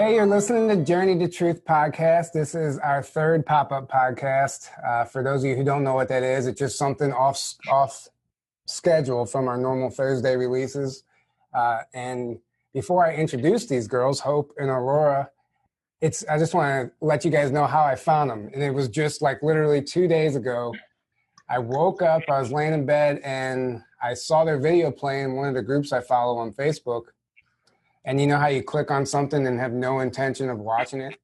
Hey, you're listening to Journey to Truth podcast. This is our third pop-up podcast. For those of you who don't know what that is, it's just something off schedule from our normal Thursday releases. And before I introduce these girls, Hope and Aurora, I just want to let you guys know how I found them. And it was just like literally 2 days ago. I woke up, I was laying in bed, and I saw their video playing in one of the groups I follow on Facebook. And you know how you click on something and have no intention of watching it?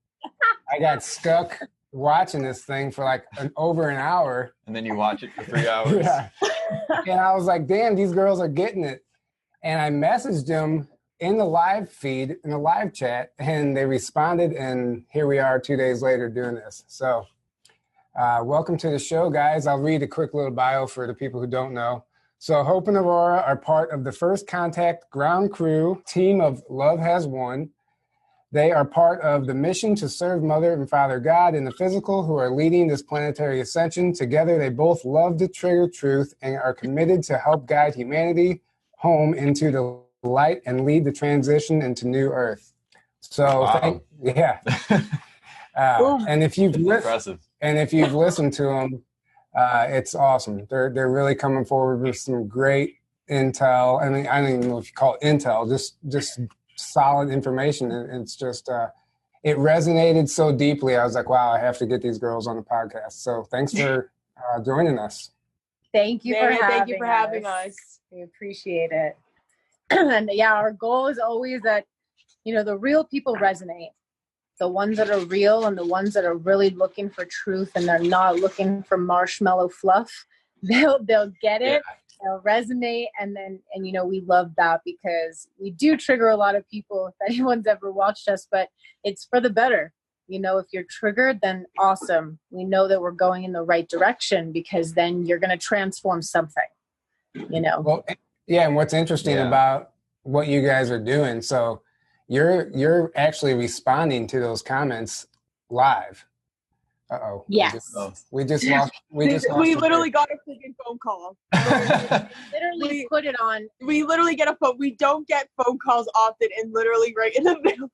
I got stuck watching this thing for like over an hour. And then you watch it for 3 hours. Yeah. And I was like, damn, these girls are getting it. And I messaged them in the live feed, in the live chat, and they responded. And here we are 2 days later doing this. So welcome to the show, guys. I'll read a quick little bio for the people who don't know. So Hope and Aurora are part of the First Contact ground crew team of LoveHasWon. They are part of the mission to serve Mother and Father God in the physical who are leading this planetary ascension. Together, they both love to trigger truth and are committed to help guide humanity home into the light and lead the transition into new earth. So, wow. And if you've impressive. And if you've listened to them, it's awesome. They're really coming forward with some great intel. I mean, I don't even know if you call it intel, just solid information. And it's just, it resonated so deeply. I was like, wow, I have to get these girls on the podcast. So thanks for joining us. Thank you for having us. We appreciate it. And yeah, our goal is always that, the real people resonate. The ones that are real and the ones that are really looking for truth and they're not looking for marshmallow fluff, they'll get it, they'll resonate. And we love that because we do trigger a lot of people if anyone's ever watched us, but it's for the better. If you're triggered, then awesome. We know that we're going in the right direction because then you're going to transform something, Well, yeah. And what's interesting about what you guys are doing, so you're actually responding to those comments live. Uh-oh. Yes. We just lost. We literally got a freaking phone call. We put it on. We literally get a phone. We don't get phone calls often, and literally right in the middle.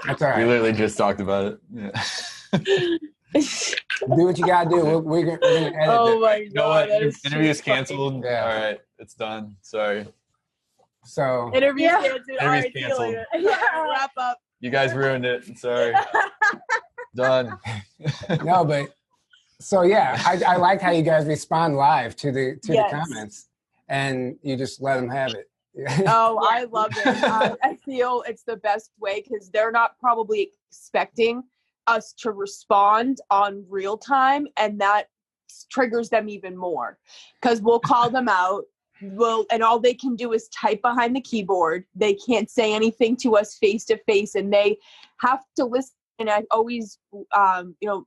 That's all right. We literally just talked about it. Yeah. Do what you gotta do. We're gonna edit it. Oh my You know what? god! Interview's canceled. Yeah. All right, it's done. Sorry. So Interview's canceled. All Interview's right, see you canceled. later. Wrap up. You guys ruined it. Sorry. Done. no, but so yeah, I like how you guys respond live to the comments, and you just let them have it. Oh, I love it. I feel it's the best way because they're not probably expecting us to respond on real time, and that triggers them even more because we'll call them out. And all they can do is type behind the keyboard. They can't say anything to us face to face, and they have to listen. And I always,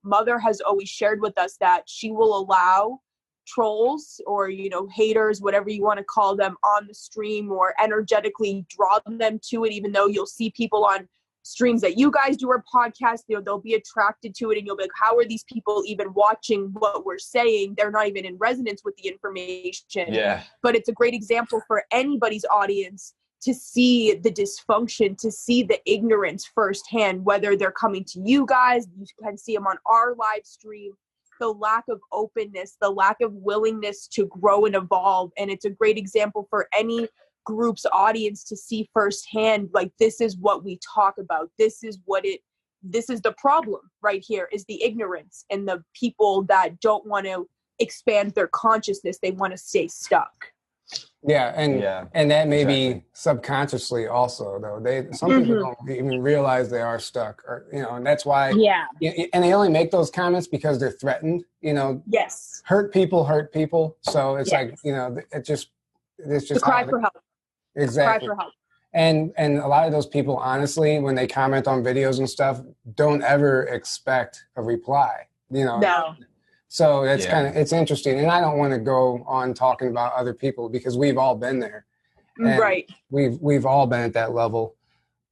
Mother has always shared with us that she will allow trolls or, haters, whatever you want to call them, on the stream or energetically draw them to it, even though you'll see people on streams that you guys do or podcasts, they'll be attracted to it and you'll be like, how are these people even watching what we're saying? They're not even in resonance with the information. Yeah. But it's a great example for anybody's audience to see the dysfunction, to see the ignorance firsthand, whether they're coming to you guys, you can see them on our live stream, the lack of openness, the lack of willingness to grow and evolve. And it's a great example for any group's audience to see firsthand, like, this is what we talk about. This is the problem right here, is the ignorance and the people that don't want to expand their consciousness. They want to stay stuck. Yeah. And that may be subconsciously also, though. Some people don't even realize they are stuck, or, and that's why, and they only make those comments because they're threatened, Yes. hurt people. So it's like, it's just the cry for help. Exactly. Cry for help. And a lot of those people, honestly, when they comment on videos and stuff, don't ever expect a reply, No. So it's it's interesting. And I don't want to go on talking about other people because we've all been there. And right. We've all been at that level.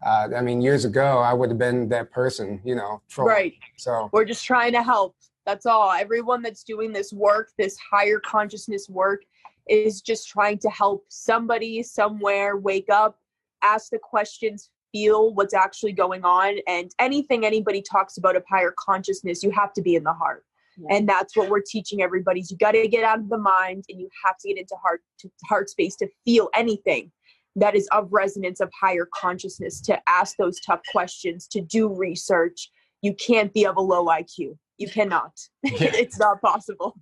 I mean, years ago, I would have been that person, trolling. Right. So we're just trying to help. That's all. Everyone that's doing this work, this higher consciousness work, is just trying to help somebody somewhere wake up ask the questions, feel what's actually going on. And anything anybody talks about of higher consciousness, you have to be in the heart. Yeah. And that's what we're teaching everybody. You got to get out of the mind and you have to get into heart space to feel anything that is of resonance of higher consciousness, to ask those tough questions, to do research. You can't be of a low IQ. You cannot. It's not possible.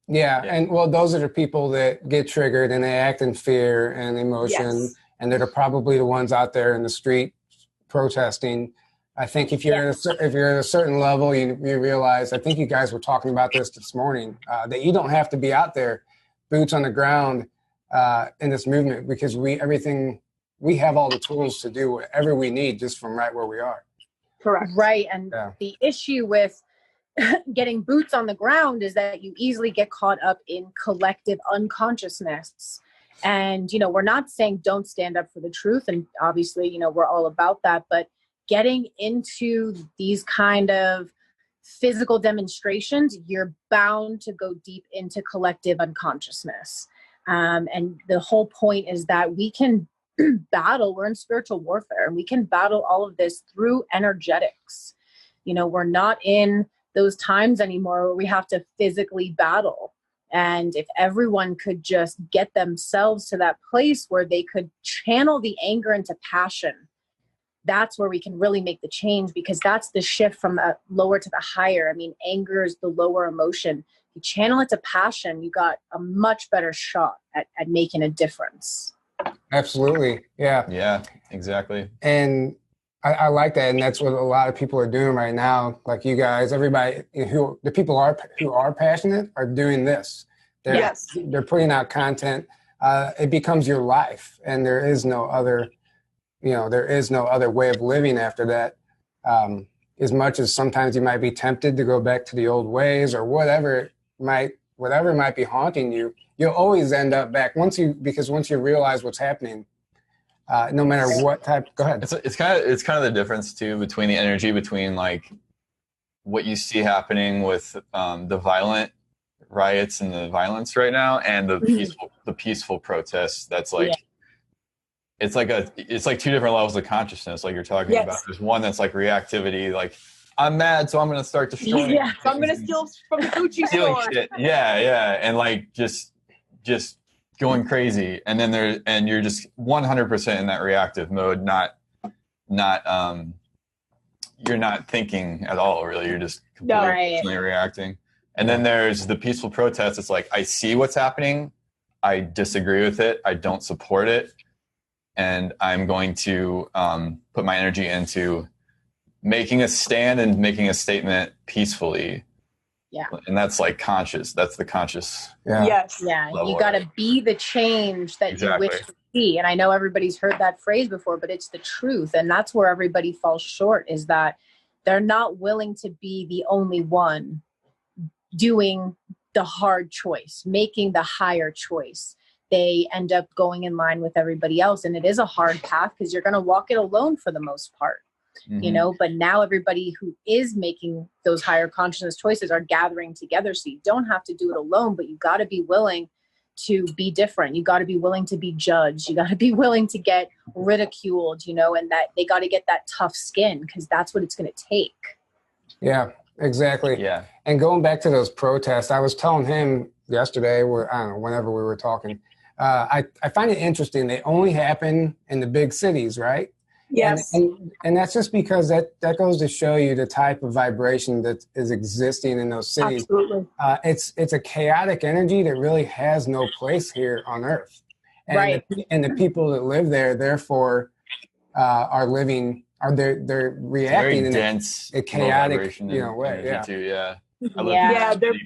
Yeah. And well, those are the people that get triggered and they act in fear and emotion. Yes. And they're probably the ones out there in the street protesting. I think if you're at a certain level, you realize, I think you guys were talking about this morning, that you don't have to be out there, boots on the ground, in this movement, because we have all the tools to do whatever we need just from right where we are. Correct. Right. And the issue with getting boots on the ground is that you easily get caught up in collective unconsciousness. And, we're not saying don't stand up for the truth. And obviously, we're all about that. But getting into these kind of physical demonstrations, you're bound to go deep into collective unconsciousness. And the whole point is that we can battle, we're in spiritual warfare, and we can battle all of this through energetics. We're not in those times anymore where we have to physically battle. And if everyone could just get themselves to that place where they could channel the anger into passion, that's where we can really make the change, because that's the shift from the lower to the higher. I mean, anger is the lower emotion. You channel it to passion, you got a much better shot at making a difference. Absolutely. Yeah. Yeah, exactly. And I like that. And that's what a lot of people are doing right now. Like you guys, everybody who are passionate are doing this. They're putting out content. It becomes your life, and there is no other way of living after that. As much as sometimes you might be tempted to go back to the old ways or whatever might be haunting you, you'll always end up back once you realize what's happening. No matter what type. Go ahead. It's kind of the difference too between the energy between like what you see happening with the violent riots and the violence right now, and the peaceful protests. That's like it's like two different levels of consciousness, like you're talking about. There's one that's like reactivity, like I'm mad, so I'm going to start destroying. Yeah, so I'm going to steal from the Gucci store. Shit. Yeah, and like just going crazy, and then you're just 100% in that reactive mode, not you're not thinking at all, really. You're just completely reacting. And then there's the peaceful protest. It's like, I see what's happening, I disagree with it, I don't support it, and I'm going to put my energy into making a stand and making a statement peacefully. Yeah. And that's like conscious. That's the conscious. Yeah. Yes. Yeah. You got to be the change that you wish to see. And I know everybody's heard that phrase before, but it's the truth. And that's where everybody falls short, is that they're not willing to be the only one doing the hard choice, making the higher choice. They end up going in line with everybody else. And it is a hard path because you're going to walk it alone for the most part. But now everybody who is making those higher consciousness choices are gathering together. So you don't have to do it alone, but you got to be willing to be different. You got to be willing to be judged. You got to be willing to get ridiculed, and that they got to get that tough skin, because that's what it's going to take. Yeah, exactly. Yeah. And going back to those protests, I was telling him yesterday, whenever we were talking, I find it interesting. They only happen in the big cities, right? Yes. And that's just because that goes to show you the type of vibration that is existing in those cities. Absolutely. It's a chaotic energy that really has no place here on Earth. And the people that live there, therefore, they're reacting very in dense, a chaotic way. Yeah. Too, yeah.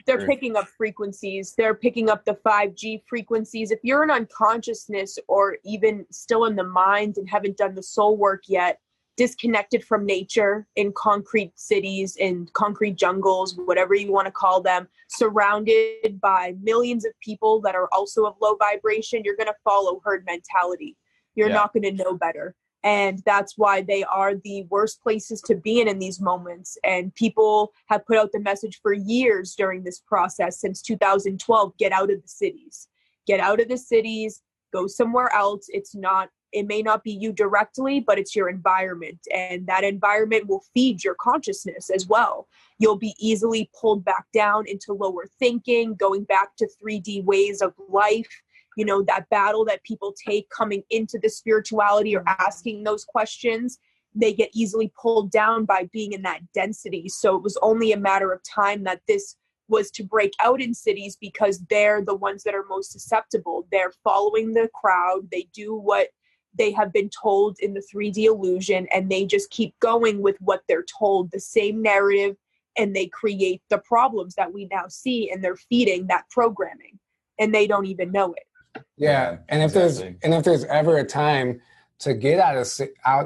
They're picking up frequencies. They're picking up the 5G frequencies. If you're in unconsciousness, or even still in the mind and haven't done the soul work yet, disconnected from nature in concrete cities, in concrete jungles, whatever you want to call them, surrounded by millions of people that are also of low vibration, you're going to follow herd mentality. You're not going to know better. And that's why they are the worst places to be in these moments. And people have put out the message for years during this process, since 2012, get out of the cities. Get out of the cities, go somewhere else. It's not It may not be you directly, but it's your environment, and that environment will feed your consciousness as well. You'll be easily pulled back down into lower thinking, going back to 3D ways of life. You know, that battle that people take coming into the spirituality or asking those questions, they get easily pulled down by being in that density. So it was only a matter of time that this was to break out in cities, because they're the ones that are most susceptible. They're following the crowd. They do what they have been told in the 3D illusion, and they just keep going with what they're told, the same narrative, and they create the problems that we now see, and they're feeding that programming, and they don't even know it. Yeah, and if there's ever a time to get out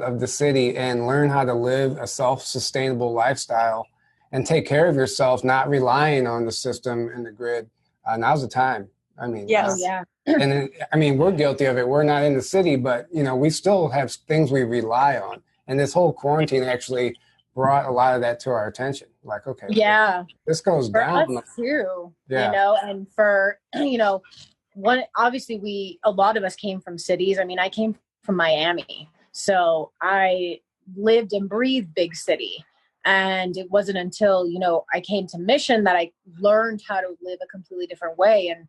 of the city and learn how to live a self-sustainable lifestyle and take care of yourself, not relying on the system and the grid, now's the time. I mean, yes. And I mean, we're guilty of it. We're not in the city, but you know, we still have things we rely on. And this whole quarantine actually brought a lot of that to our attention. Like, okay, this goes for down us too. Yeah. You know, and for obviously a lot of us came from cities. I mean, I came from Miami, so I lived and breathed big city. And it wasn't until, I came to Mission that I learned how to live a completely different way. And,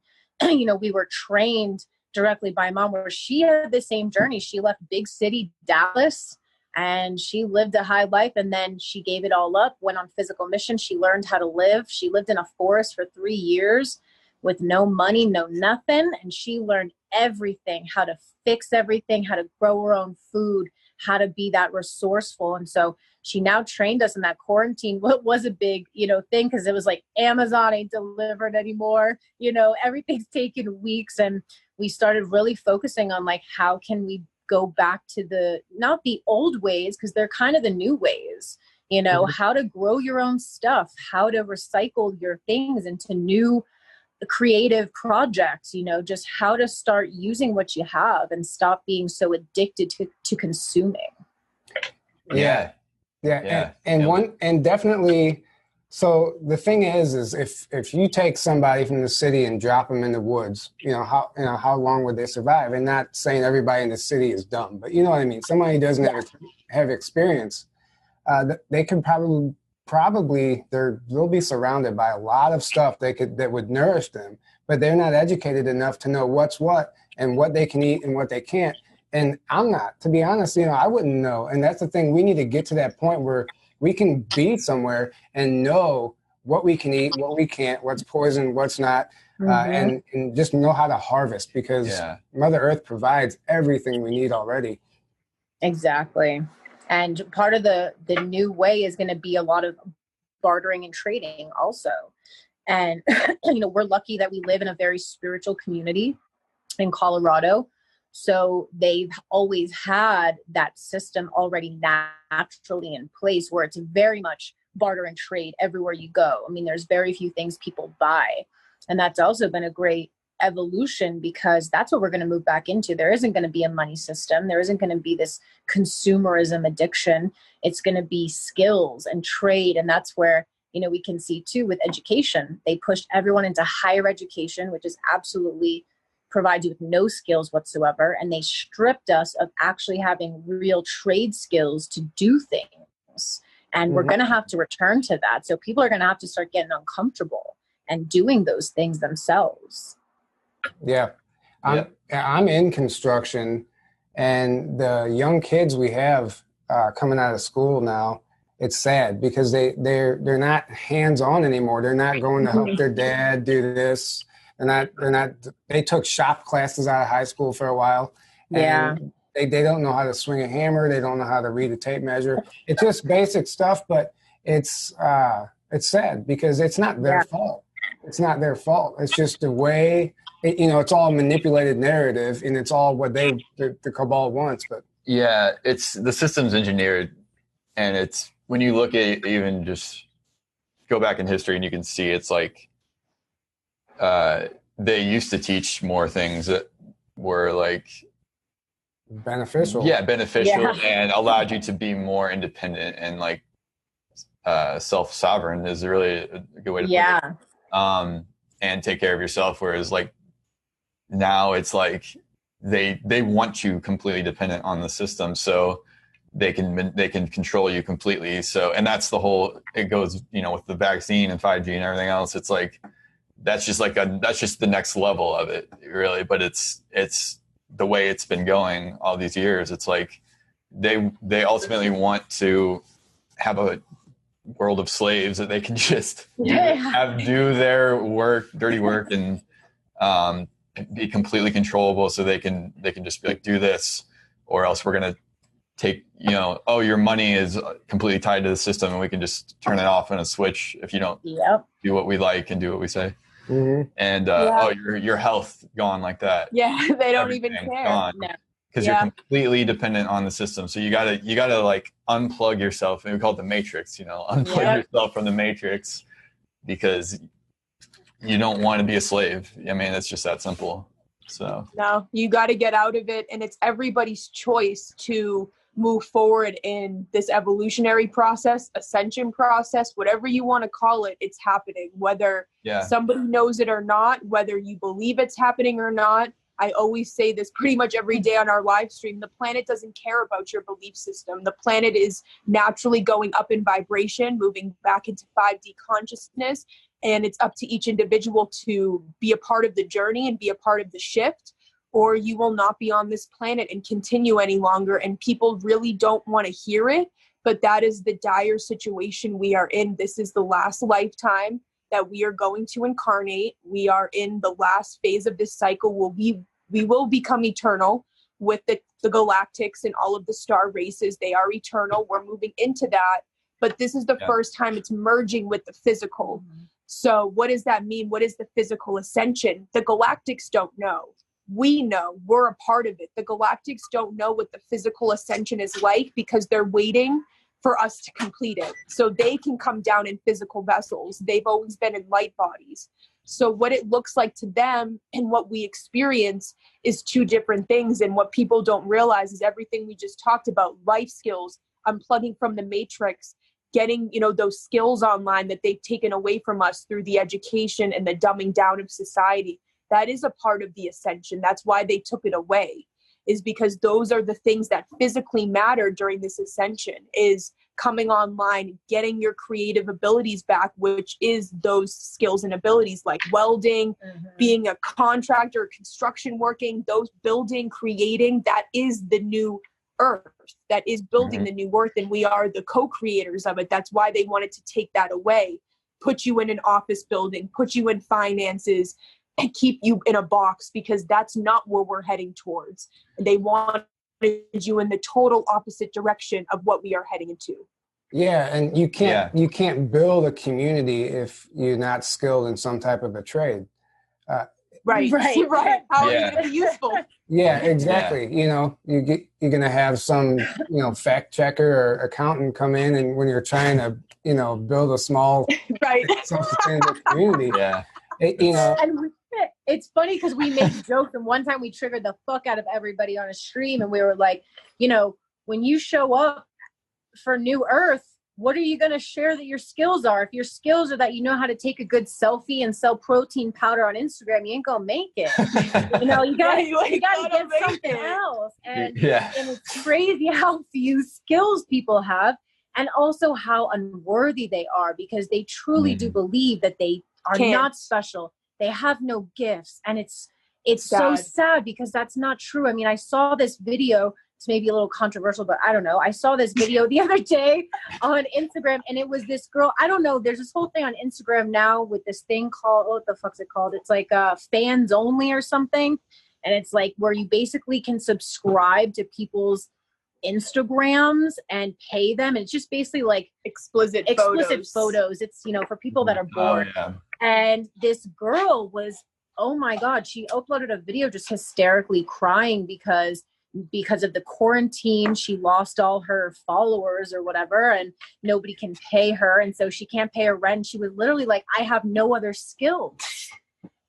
we were trained directly by Mom, where she had the same journey. She left big city Dallas and she lived a high life, and then she gave it all up, went on physical mission. She learned how to live. She lived in a forest for 3 years with no money, no nothing. And she learned everything, how to fix everything, how to grow her own food, how to be that resourceful. And so she now trained us in that quarantine. What was a big, thing, because it was like Amazon ain't delivered anymore. Everything's taken weeks. And we started really focusing on like, how can we go back to not the old ways, because they're kind of the new ways, how to grow your own stuff, how to recycle your things into new creative projects, just how to start using what you have and stop being so addicted to consuming. Yeah. And definitely. So the thing is if you take somebody from the city and drop them in the woods, how long would they survive? And not saying everybody in the city is dumb, but you know what I mean? Somebody who doesn't have experience, they can probably they'll be surrounded by a lot of stuff that would nourish them, but they're not educated enough to know what's what and what they can eat and what they can't. And I'm not, to be honest, I wouldn't know. And that's the thing. We need to get to that point where we can be somewhere and know what we can eat, what we can't, what's poison, what's not, and just know how to harvest, because Mother Earth provides everything we need already. Exactly. And part of the new way is going to be a lot of bartering and trading also. And, we're lucky that we live in a very spiritual community in Colorado. So they've always had that system already naturally in place, where it's very much barter and trade everywhere you go. I mean, there's very few things people buy. And that's also been a great evolution, because that's what we're going to move back into. There isn't going to be a money system. There isn't going to be this consumerism addiction. It's going to be skills and trade. And that's where, we can see too with education. They pushed everyone into higher education, which is absolutely provides you with no skills whatsoever. And they stripped us of actually having real trade skills to do things. And we're going to have to return to that. So people are going to have to start getting uncomfortable and doing those things themselves. Yeah. I'm in construction, and the young kids we have coming out of school now, it's sad because they're not hands-on anymore. They're not going to help their dad do this. They took shop classes out of high school for a while. And they don't know how to swing a hammer. They don't know how to read a tape measure. It's just basic stuff, but it's sad because it's not their fault. It's not their fault. It's just the way, it's all manipulated narrative, and it's all what the cabal wants. But yeah, it's the system's engineered, and it's when you look at even just go back in history and you can see it's like they used to teach more things that were like beneficial. Yeah, and allowed you to be more independent and like self-sovereign is really a good way to put it. And take care of yourself. Whereas like now it's like they want you completely dependent on the system, so they can control you completely. So, and that's the whole, it goes, you know, with the vaccine and 5G and everything else. It's like, that's just the next level of it, really. But it's the way it's been going all these years. It's like they ultimately want to have a world of slaves that they can just do their work, dirty work, and be completely controllable. So they can just be like, do this, or else we're gonna take, you know, oh, your money is completely tied to the system, and we can just turn it off in a switch if you don't do what we like and do what we say. Mm-hmm. And oh, your health gone like that. Yeah, they don't Everything even care. Gone. No. Because you're completely dependent on the system. So you gotta like unplug yourself, and we call it the matrix, you know, unplug yourself from the matrix, because you don't want to be a slave. I mean, it's just that simple. So no, you got to get out of it, and it's everybody's choice to move forward in this evolutionary process, ascension process, whatever you want to call it. It's happening, whether somebody knows it or not, whether you believe it's happening or not. I always say this pretty much every day on our live stream. The planet doesn't care about your belief system. The planet is naturally going up in vibration, moving back into 5D consciousness. And it's up to each individual to be a part of the journey and be a part of the shift, or you will not be on this planet and continue any longer. And people really don't want to hear it, but that is the dire situation we are in. This is the last lifetime that we are going to incarnate. We are in the last phase of this cycle. We will become eternal with the galactics and all of the star races. They are eternal. We're moving into that. But this is the first time it's merging with the physical. So what does that mean? What is the physical ascension? The galactics don't know. We know. We're a part of it. The galactics don't know what the physical ascension is like, because they're waiting for us to complete it so they can come down in physical vessels. They've always been in light bodies. So what it looks like to them and what we experience is two different things. And what people don't realize is everything we just talked about: life skills, unplugging from the matrix, getting, you know, those skills online that they've taken away from us through the education and the dumbing down of society. That is a part of the ascension. That's why they took it away, is because those are the things that physically matter during this ascension, is coming online, getting your creative abilities back, which is those skills and abilities like welding, being a contractor, construction working, those building, creating. That is the new earth. That is building the new earth, and we are the co-creators of it. That's why they wanted to take that away, put you in an office building, put you in finances, and keep you in a box, because that's not where we're heading towards. They wanted you in the total opposite direction of what we are heading into. Yeah, and you can't build a community if you're not skilled in some type of a trade. Right. How are you going to be useful? Yeah, exactly. You know, you're going to have some, you know, fact checker or accountant come in, and when you're trying to, you know, build a small self-sustainable community, you know. And it's funny because we make jokes, and one time we triggered the fuck out of everybody on a stream, and we were like, you know, when you show up for New Earth, what are you going to share that your skills are? If your skills are that you know how to take a good selfie and sell protein powder on Instagram, you ain't going to make it. You know, you got to get something else. And it's crazy how few skills people have, and also how unworthy they are, because they truly do believe that they are not special. They have no gifts. And it's so sad, because that's not true. I mean, I saw this video. It's maybe a little controversial, but I don't know. I saw this video the other day on Instagram, and it was this girl. I don't know. There's this whole thing on Instagram now with this thing called, what the fuck's it called? It's like fans only or something. And it's like where you basically can subscribe to people's Instagrams and pay them. And it's just basically like explicit photos. It's, you know, for people that are bored. And this girl was, oh my God, she uploaded a video just hysterically crying because of the quarantine. She lost all her followers or whatever, and nobody can pay her. And so she can't pay her rent. She was literally like, I have no other skills.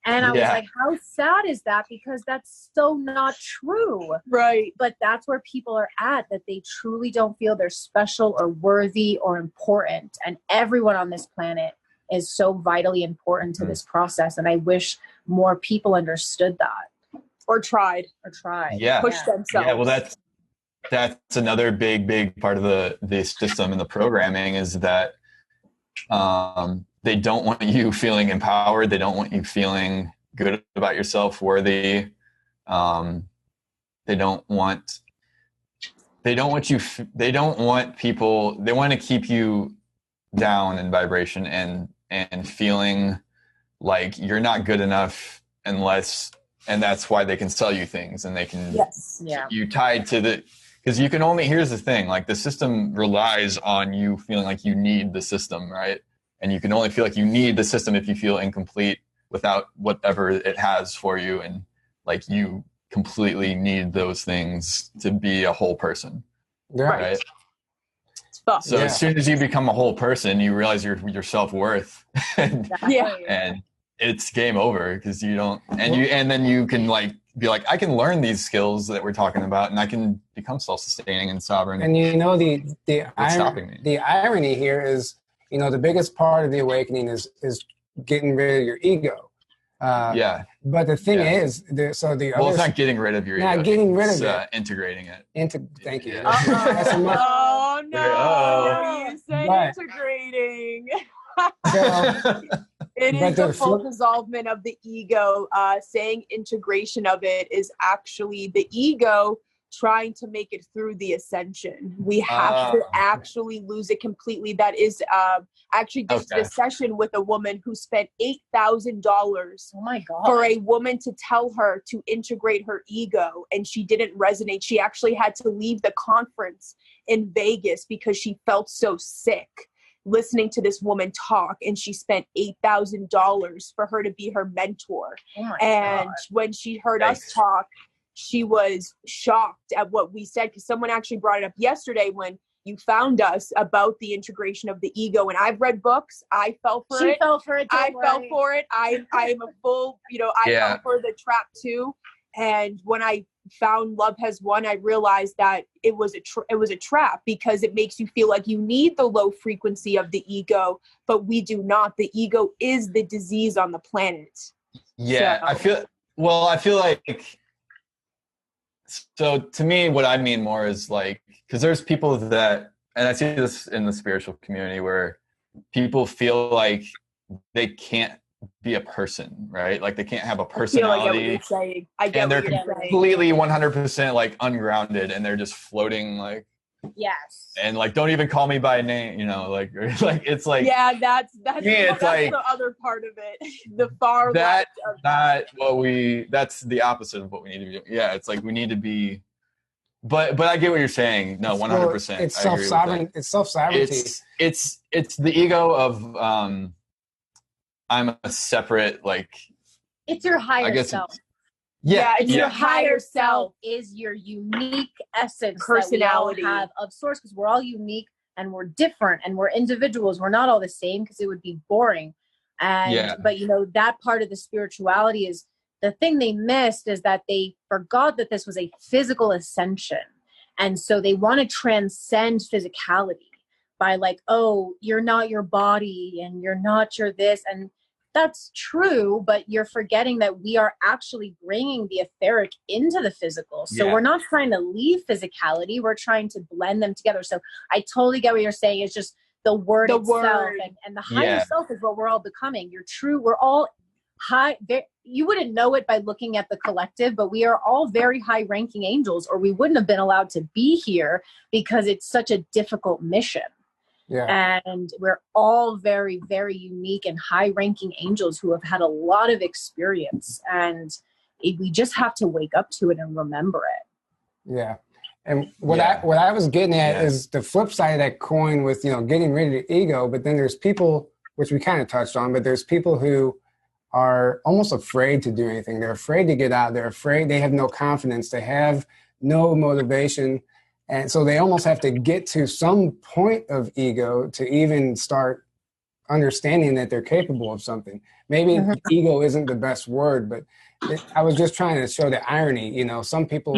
And I was like, how sad is that? Because that's so not true. Right. But that's where people are at, that they truly don't feel they're special or worthy or important. And everyone on this planet is so vitally important to this process. And I wish more people understood that. or tried. Yeah. Push themselves. Yeah. Well, that's another big part of the system and the programming is that they don't want you feeling empowered. They don't want you feeling good about yourself, worthy. They don't want people, they want to keep you down in vibration and feeling like you're not good enough and that's why they can sell you things and they can you tied to because you can only, here's the thing, like the system relies on you feeling like you need the system, right? And you can only feel like you need the system if you feel incomplete without whatever it has for you. And like you completely need those things to be a whole person. Right? So as soon as you become a whole person, you realize your self-worth and it's game over because you don't, and then you can like be like, I can learn these skills that we're talking about and I can become self-sustaining and sovereign. And the irony here is, the biggest part of the awakening is getting rid of your ego. But the thing is, it's not getting rid of your ego. Not getting rid of it. Integrating it. Thank you. Oh no! You said integrating. It is the full dissolvement of the ego. Saying integration of it is actually the ego trying to make it through the ascension. We have to actually lose it completely. That is actually did a session with a woman who spent $8,000 for a woman to tell her to integrate her ego, and she didn't resonate. She actually had to leave the conference in Vegas because she felt so sick listening to this woman talk, and she spent $8,000 for her to be her mentor. When she heard us talk, she was shocked at what we said, because someone actually brought it up yesterday when you found us about the integration of the ego. And I've read books. I fell for it. Fell for it. I fell for it. I am a full, I fell for the trap too. And when I found LoveHasWon, I realized that it was a trap, because it makes you feel like you need the low frequency of the ego, but we do not. The ego is the disease on the planet. Yeah, so. I feel like, so to me, what I mean more is like, because there's people that, and I see this in the spiritual community, where people feel like they can't be a person, right? Like they can't have a personality. And they're completely 100% like ungrounded, and they're just floating like. Yes. And like, don't even call me by name, like it's like. Yeah, that's the other part of it. The far left of that. That's the opposite of what we need to be doing. Yeah, it's like we need to be. But I get what you're saying. No, 100%. It's self-sovereign. It's self-sovereignty. It's the ego of I'm a separate, like. It's your higher self. It's your higher self is your unique essence, personality that we all have of source, because we're all unique and we're different and we're individuals. We're not all the same, because it would be boring. But that part of the spirituality is the thing they missed, is that they forgot that this was a physical ascension. And so they want to transcend physicality by like, oh, you're not your body and you're not your this. And that's true, but you're forgetting that we are actually bringing the etheric into the physical. So we're not trying to leave physicality. We're trying to blend them together. So I totally get what you're saying. It's just the word itself. And the higher self is what we're all becoming. You're true. We're all high. You wouldn't know it by looking at the collective, but we are all very high ranking angels, or we wouldn't have been allowed to be here, because it's such a difficult mission. Yeah. And we're all very, very unique and high-ranking angels who have had a lot of experience, and we just have to wake up to it and remember it. Yeah. And what I was getting at is the flip side of that coin with, getting rid of the ego. But then there's people, which we kind of touched on, but there's people who are almost afraid to do anything. They're afraid to get out. They're afraid. They have no confidence. They have no motivation. And so they almost have to get to some point of ego to even start understanding that they're capable of something. Maybe ego isn't the best word, but I was just trying to show the irony. Some people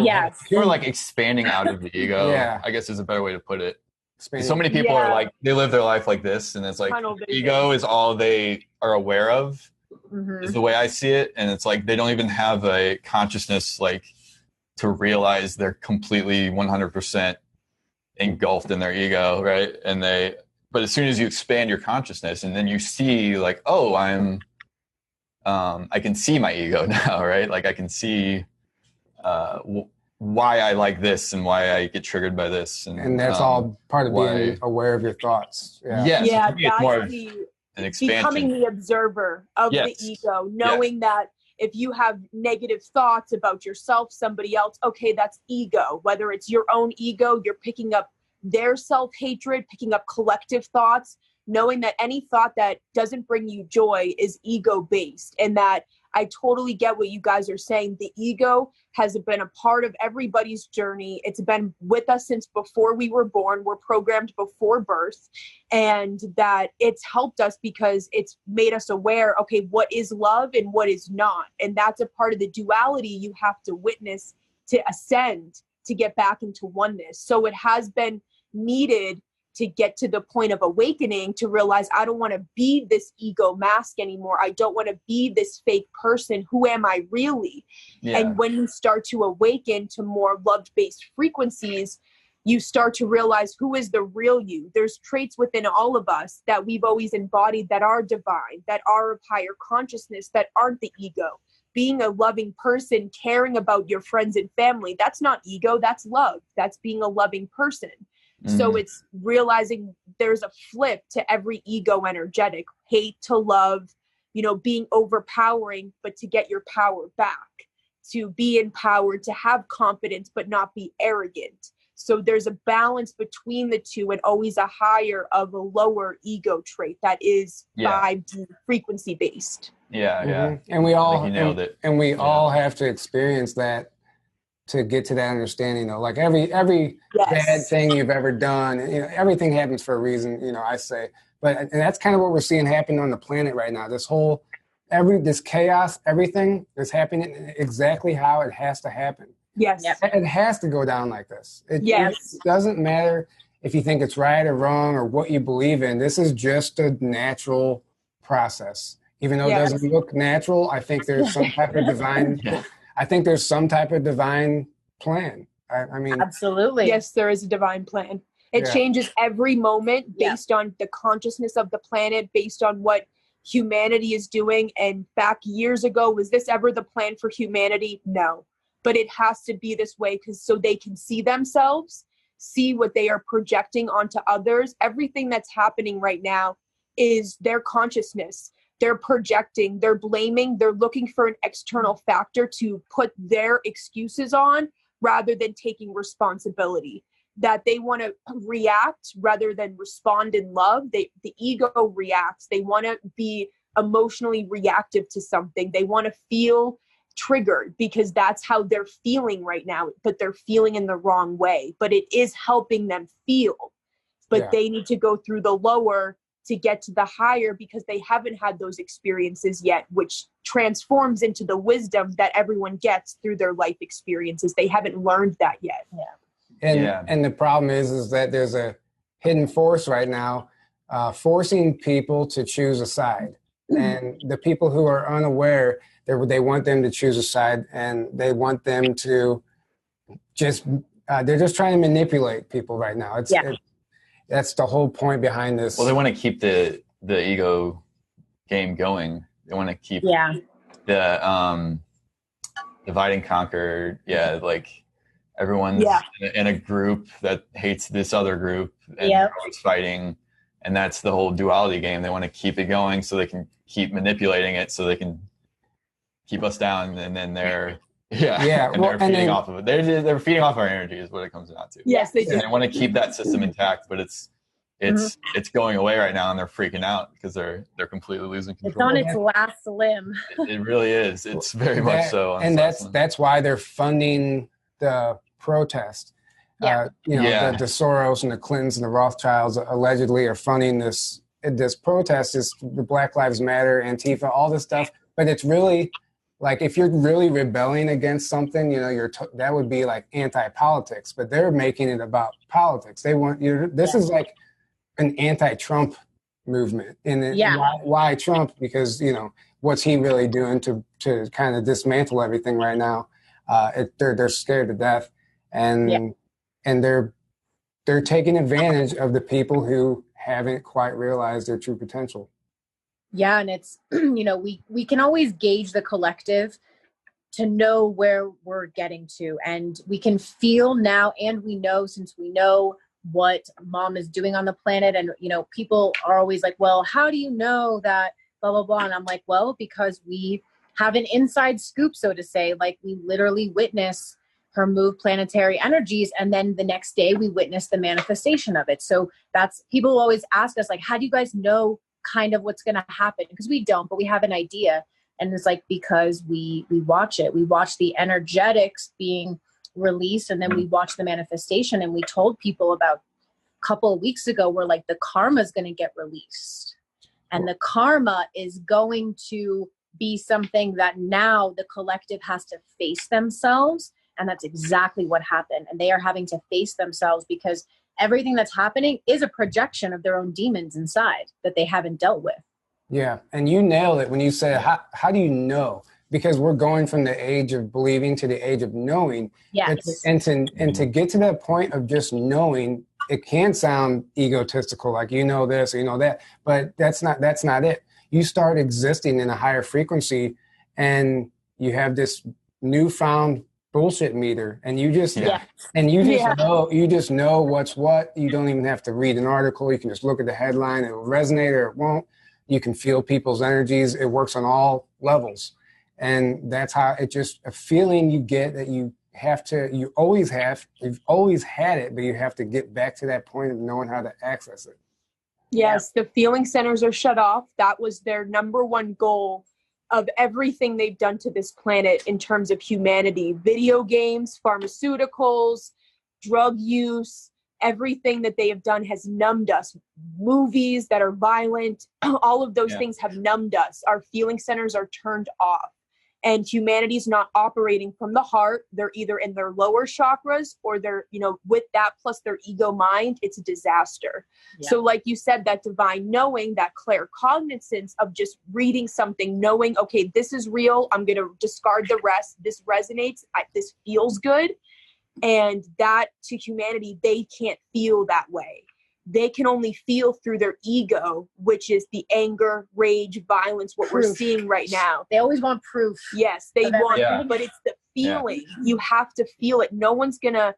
you're like expanding out of the ego. I guess is a better way to put it. So many people are like, they live their life like this, and it's like ego is all they are aware of. is the way I see it. And it's like they don't even have a consciousness like to realize they're completely 100% engulfed in their ego, right? But as soon as you expand your consciousness and then you see like, oh, I can see my ego now, right? Like I can see why I like this and why I get triggered by this. And that's all part of being aware of your thoughts. Yeah, yeah, so it's more of an expansion. Becoming the observer of the ego, knowing that if you have negative thoughts about yourself, somebody else, okay, that's ego. Whether it's your own ego, you're picking up their self-hatred, picking up collective thoughts, knowing that any thought that doesn't bring you joy is ego-based. And that I totally get what you guys are saying. The ego has been a part of everybody's journey. It's been with us since before we were born. We're programmed before birth. And that it's helped us because it's made us aware, okay, what is love and what is not? And that's a part of the duality you have to witness to ascend, to get back into oneness. So it has been needed to get to the point of awakening, to realize I don't want to be this ego mask anymore. I don't want to be this fake person. Who am I really? Yeah. And when you start to awaken to more love-based frequencies, you start to realize who is the real you. There's traits within all of us that we've always embodied that are divine, that are of higher consciousness, that aren't the ego. Being a loving person, caring about your friends and family, that's not ego, that's love. That's being a loving person. So it's realizing there's a flip to every ego energetic, hate to love, being overpowering, but to get your power back, to be empowered, to have confidence, but not be arrogant. So there's a balance between the two, and always a higher of a lower ego trait that is 5D frequency based. Yeah. And we all nailed it. And we all have to experience that to get to that understanding. Like every bad thing you've ever done, everything happens for a reason, I say. And that's kind of what we're seeing happen on the planet right now. This chaos, everything is happening exactly how it has to happen. Yes. It has to go down like this. It doesn't matter if you think it's right or wrong or what you believe in. This is just a natural process. Even though it doesn't look natural, I think there's some type of divine I think there's some type of divine plan. I mean, absolutely. Yes, there is a divine plan. It changes every moment based on the consciousness of the planet, based on what humanity is doing. And back years ago, was this ever the plan for humanity? No. But it has to be this way so they can see themselves, see what they are projecting onto others. Everything that's happening right now is their consciousness. They're projecting, they're blaming, they're looking for an external factor to put their excuses on rather than taking responsibility. That they want to react rather than respond in love. The ego reacts. They want to be emotionally reactive to something. They want to feel triggered because that's how they're feeling right now, but they're feeling in the wrong way. But it is helping them feel. But they need to go through the lower to get to the higher because they haven't had those experiences yet, which transforms into the wisdom that everyone gets through their life experiences. They haven't learned that yet. And the problem is that there's a hidden force right now forcing people to choose a side. And the people who are unaware, they want them to choose a side, and they want them to they're just trying to manipulate people right now. That's the whole point behind this. Well, they want to keep the ego game going. They want to keep the divide and conquer. Yeah, like everyone's in a group that hates this other group and they're always fighting. And that's the whole duality game. They want to keep it going so they can keep manipulating it so they can keep us down. And then they're feeding off of it. They're feeding off our energy is what it comes down to. Yes, they do. And they want to keep that system intact, but it's going away right now, and they're freaking out because they're completely losing control. It's on its last limb. It really is. It's very much so. And that's why they're funding the protest. The Soros and the Clintons and the Rothschilds allegedly are funding this protest. Is the Black Lives Matter, Antifa, all this stuff. But it's really like if you're really rebelling against something, that would be like anti-politics. But they're making it about politics. They want This is like an anti-Trump movement. And why Trump? Because what's he really doing to kind of dismantle everything right now. They're scared to death, and they're taking advantage of the people who haven't quite realized their true potential. Yeah, and it's we can always gauge the collective to know where we're getting to, and we can feel now, and we know, since we know what mom is doing on the planet, and people are always like, well, how do you know that blah blah blah, and I'm like, well, because we have an inside scoop, so to say. Like, we literally witness her move planetary energies, and then the next day we witness the manifestation of it. So that's, people always ask us, like, how do you guys know kind of what's going to happen? Because we don't, but we have an idea. And it's like, because we watch it. We watch the energetics being released, and then we watch the manifestation. And we told people about a couple of weeks ago, we're like, the karma is going to get released. And the karma is going to be something that now the collective has to face themselves. And that's exactly what happened. And they are having to face themselves, because everything that's happening is a projection of their own demons inside that they haven't dealt with. Yeah, and you nailed it when you said, how do you know? Because we're going from the age of believing to the age of knowing. Yes. And to get to that point of just knowing, it can sound egotistical, like you know this, you know that, but that's not it. You start existing in a higher frequency, and you have this newfound bullshit meter, and you just know what's what. You don't even have to read an article. You can just look at the headline. It will resonate or it won't. You can feel people's energies. It works on all levels. And that's how it just, a feeling you get that you've always had it, but you have to get back to that point of knowing how to access it. Yes, the feeling centers are shut off. That was their number one goal of everything they've done to this planet in terms of humanity. Video games, pharmaceuticals, drug use, everything that they have done has numbed us. Movies that are violent, all of those things have numbed us. Our feeling centers are turned off. And humanity's not operating from the heart. They're either in their lower chakras, or they're, with that plus their ego mind, it's a disaster. Yeah. So like you said, that divine knowing, that claircognizance of just reading something, knowing, okay, this is real. I'm going to discard the rest. This resonates. This feels good. And that, to humanity, they can't feel that way. They can only feel through their ego, which is the anger, rage, violence, what we're seeing right now. They always want proof. Yes, they want, but it's the feeling. Yeah. You have to feel it. No one's going to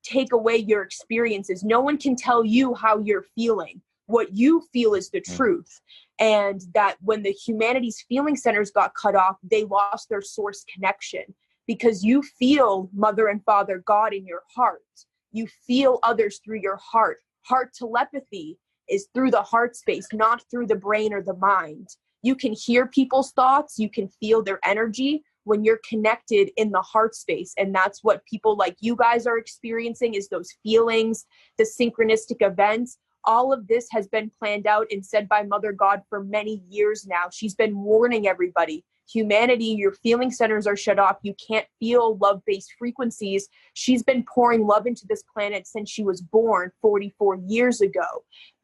take away your experiences. No one can tell you how you're feeling. What you feel is the truth. And that when the humanity's feeling centers got cut off, they lost their source connection, because you feel Mother and Father God in your heart. You feel others through your heart. Heart telepathy is through the heart space, not through the brain or the mind. You can hear people's thoughts. You can feel their energy when you're connected in the heart space. And that's what people like you guys are experiencing, is those feelings, the synchronistic events. All of this has been planned out and said by Mother God for many years now. She's been warning everybody. Humanity, your feeling centers are shut off. You can't feel love-based frequencies. She's been pouring love into this planet since she was born 44 years ago.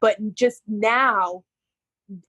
But just now,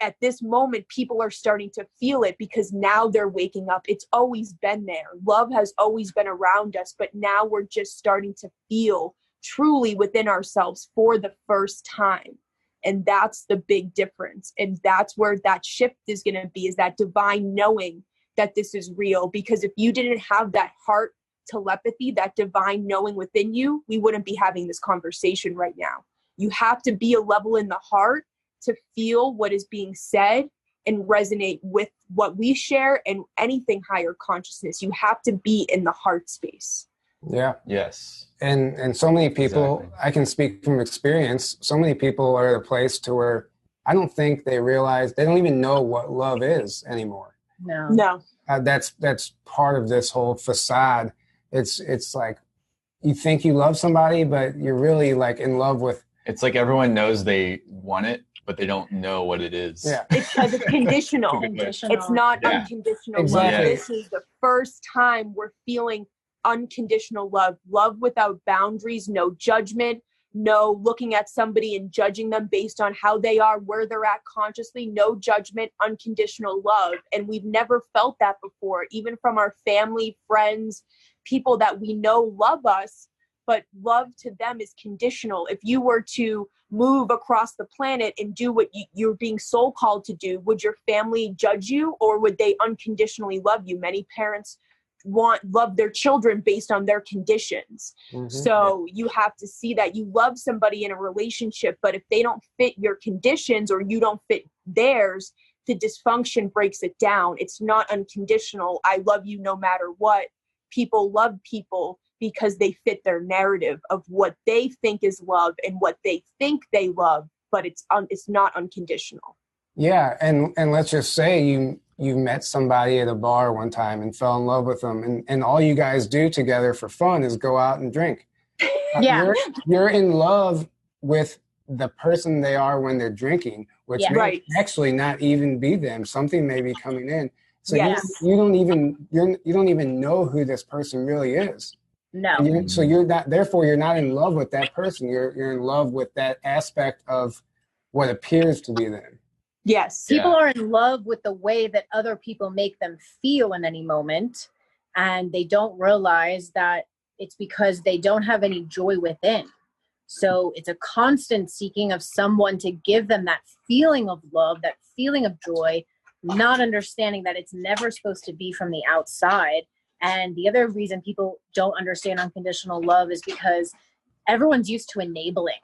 at this moment, people are starting to feel it, because now they're waking up. It's always been there. Love has always been around us, but now we're just starting to feel truly within ourselves for the first time. And that's the big difference. And that's where that shift is going to be, is that divine knowing that this is real. Because if you didn't have that heart telepathy, that divine knowing within you, we wouldn't be having this conversation right now. You have to be a level in the heart to feel what is being said and resonate with what we share and anything higher consciousness. You have to be in the heart space. Yeah. Yes. And so many people, exactly. I can speak from experience, so many people are at a place to where I don't think they realize, they don't even know what love is anymore. No. That's part of this whole facade. It's like, you think you love somebody, but you're really like in love with. It's like everyone knows they want it, but they don't know what it is. Yeah. It's conditional. It's not unconditional exactly. love. This is the first time we're feeling unconditional love without boundaries, no judgment, no looking at somebody and judging them based on how they are, where they're at consciously, no judgment, unconditional love. And we've never felt that before, even from our family, friends, people that we know love us, but love to them is conditional. If you were to move across the planet and do what you're being soul called to do, would your family judge you, or would they unconditionally love you? Many parents love their children based on their conditions. So you have to see that you love somebody in a relationship, but if they don't fit your conditions or you don't fit theirs, the dysfunction breaks it down. It's not unconditional. I love you no matter what. People love people because they fit their narrative of what they think is love and what they think they love, but it's not unconditional. Yeah, and let's just say you met somebody at a bar one time and fell in love with them, and all you guys do together for fun is go out and drink. Yeah. You're in love with the person they are when they're drinking, which may actually not even be them. Something may be coming in. So you don't even know who this person really is. No. So you're not, therefore you're not in love with that person. You're in love with that aspect of what appears to be them. Yes. People are in love with the way that other people make them feel in any moment. And they don't realize that it's because they don't have any joy within. So it's a constant seeking of someone to give them that feeling of love, that feeling of joy, not understanding that it's never supposed to be from the outside. And the other reason people don't understand unconditional love is because everyone's used to enabling.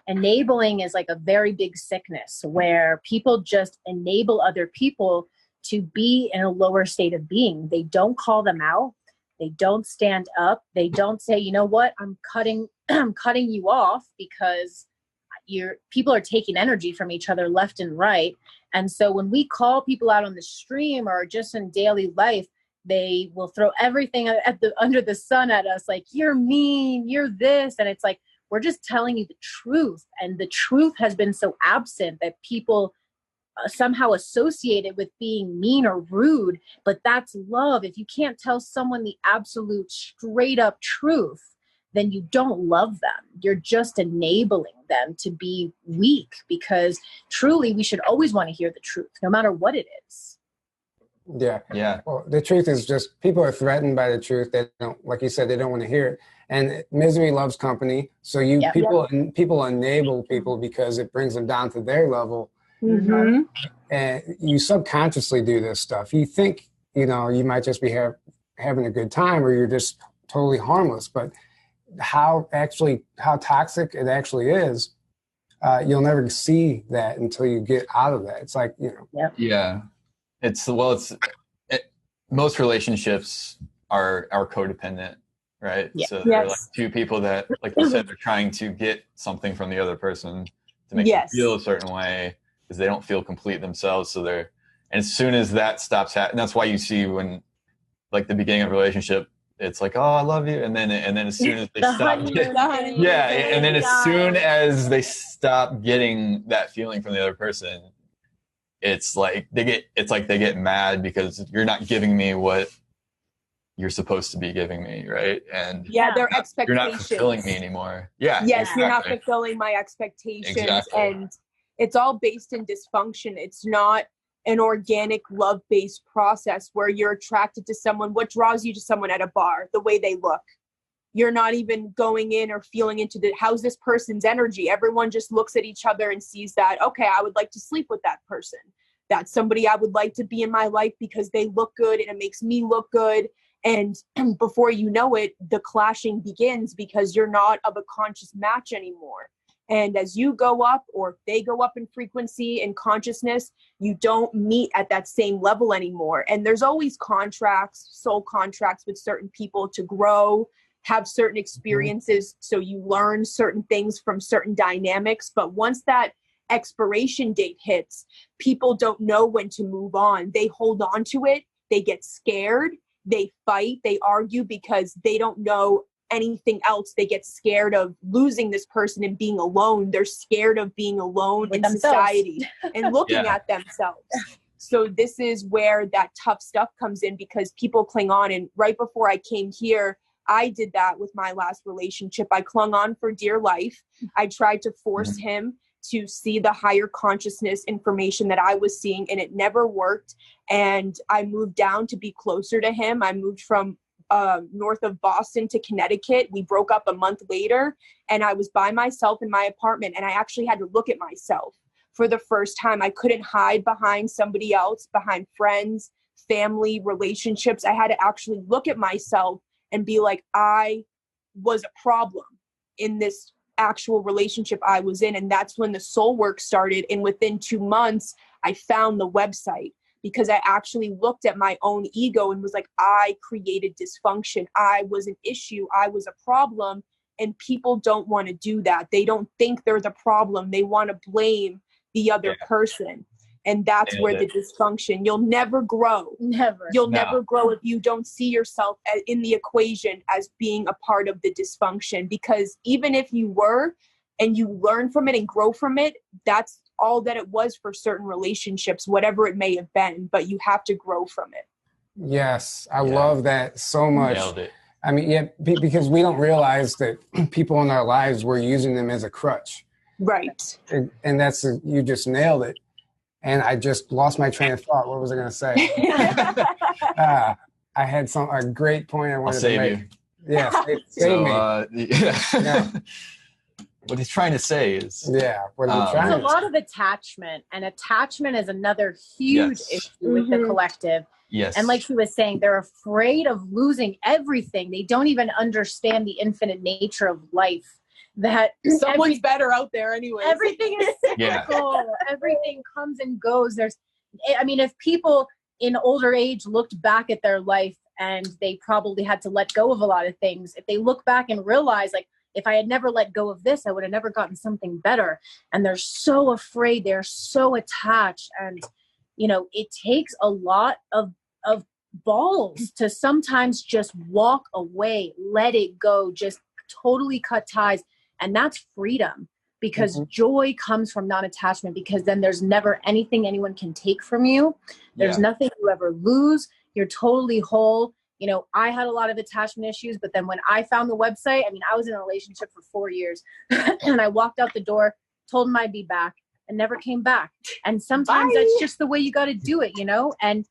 Enabling is like a very big sickness where people just enable other people to be in a lower state of being. They don't call them out. They don't stand up. They don't say, you know what, I'm cutting you off because people are taking energy from each other left and right. And so when we call people out on the stream or just in daily life, they will throw everything under the sun at us, like, you're mean, you're this. And it's like, we're just telling you the truth. And the truth has been so absent that people somehow associate it with being mean or rude, but that's love. If you can't tell someone the absolute straight up truth, then you don't love them. You're just enabling them to be weak, because truly we should always want to hear the truth, no matter what it is. Yeah. Well, the truth is just people are threatened by the truth. They don't, like you said, they don't want to hear it. And misery loves company. So people enable people because it brings them down to their level. Mm-hmm. And you subconsciously do this stuff. You think, you might just be having a good time, or you're just totally harmless. But how toxic it actually is, you'll never see that until you get out of that. It's like, Yeah. Most relationships are codependent, right? Yeah. So they're like two people that, like you said, they're trying to get something from the other person to make them feel a certain way because they don't feel complete themselves. So and as soon as that stops happening, that's why you see when, like, the beginning of a relationship, it's like, oh, I love you, and then as soon as they stop, and then as soon as they stop getting that feeling from the other person, it's like they get mad because you're not giving me what you're supposed to be giving me, right? And their expectations. You're not fulfilling me anymore. Yeah. Yes, exactly. You're not fulfilling my expectations. Exactly. And it's all based in dysfunction. It's not an organic love-based process where you're attracted to someone. What draws you to someone at a bar? The way they look. You're not even going in or feeling into how's this person's energy. Everyone just looks at each other and sees that, okay, I would like to sleep with that person. That's somebody I would like to be in my life because they look good and it makes me look good. And before you know it, the clashing begins because you're not of a conscious match anymore. And as you go up, or if they go up in frequency and consciousness, you don't meet at that same level anymore. And there's always contracts, soul contracts with certain people to grow, have certain experiences. So you learn certain things from certain dynamics. But once that expiration date hits, people don't know when to move on. They hold on to it. They get scared. They fight. They argue because they don't know anything else. They get scared of losing this person and being alone. They're scared of being alone in society and looking at themselves. So this is where that tough stuff comes in, because people cling on. And right before I came here, I did that with my last relationship. I clung on for dear life. I tried to force him to see the higher consciousness information that I was seeing, and it never worked. And I moved down to be closer to him. I moved from north of Boston to Connecticut. We broke up a month later, and I was by myself in my apartment, and I actually had to look at myself for the first time. I couldn't hide behind somebody else, behind friends, family, relationships. I had to actually look at myself and be like, I was a problem in this actual relationship I was in. And that's when the soul work started. And within 2 months, I found the website, because I actually looked at my own ego and was like, I created dysfunction. I was an issue. I was a problem. And people don't want to do that. They don't think they're the problem. They want to blame the other person. And that's where the dysfunction, you'll never grow. You'll never grow if you don't see yourself in the equation as being a part of the dysfunction. Because even if you were, and you learn from it and grow from it, that's all that it was for certain relationships, whatever it may have been, but you have to grow from it. Yes, I love that so much. Nailed it. I mean, because we don't realize that people in our lives, we're using them as a crutch. Right. And that's, you just nailed it. And I just lost my train of thought. What was I going to say? I had a great point I wanted to make. Yeah, save me. Yeah. What he's trying to say is... Yeah, what he's trying There's a lot of attachment, and attachment is another huge issue with the collective. Yes. And like she was saying, they're afraid of losing everything. They don't even understand the infinite nature of life. That someone's better out there anyway. Everything is cyclical. Everything comes and goes. If people in older age looked back at their life and they probably had to let go of a lot of things, if they look back and realize, like, if I had never let go of this, I would have never gotten something better. And they're so afraid. They're so attached. And, it takes a lot of balls to sometimes just walk away, let it go, just totally cut ties. And that's freedom, because joy comes from non-attachment, because then there's never anything anyone can take from you. There's nothing you ever lose. You're totally whole. I had a lot of attachment issues, but then when I found the website, I was in a relationship for 4 years and I walked out the door, told him I'd be back, and never came back. And sometimes that's just the way you got to do it, and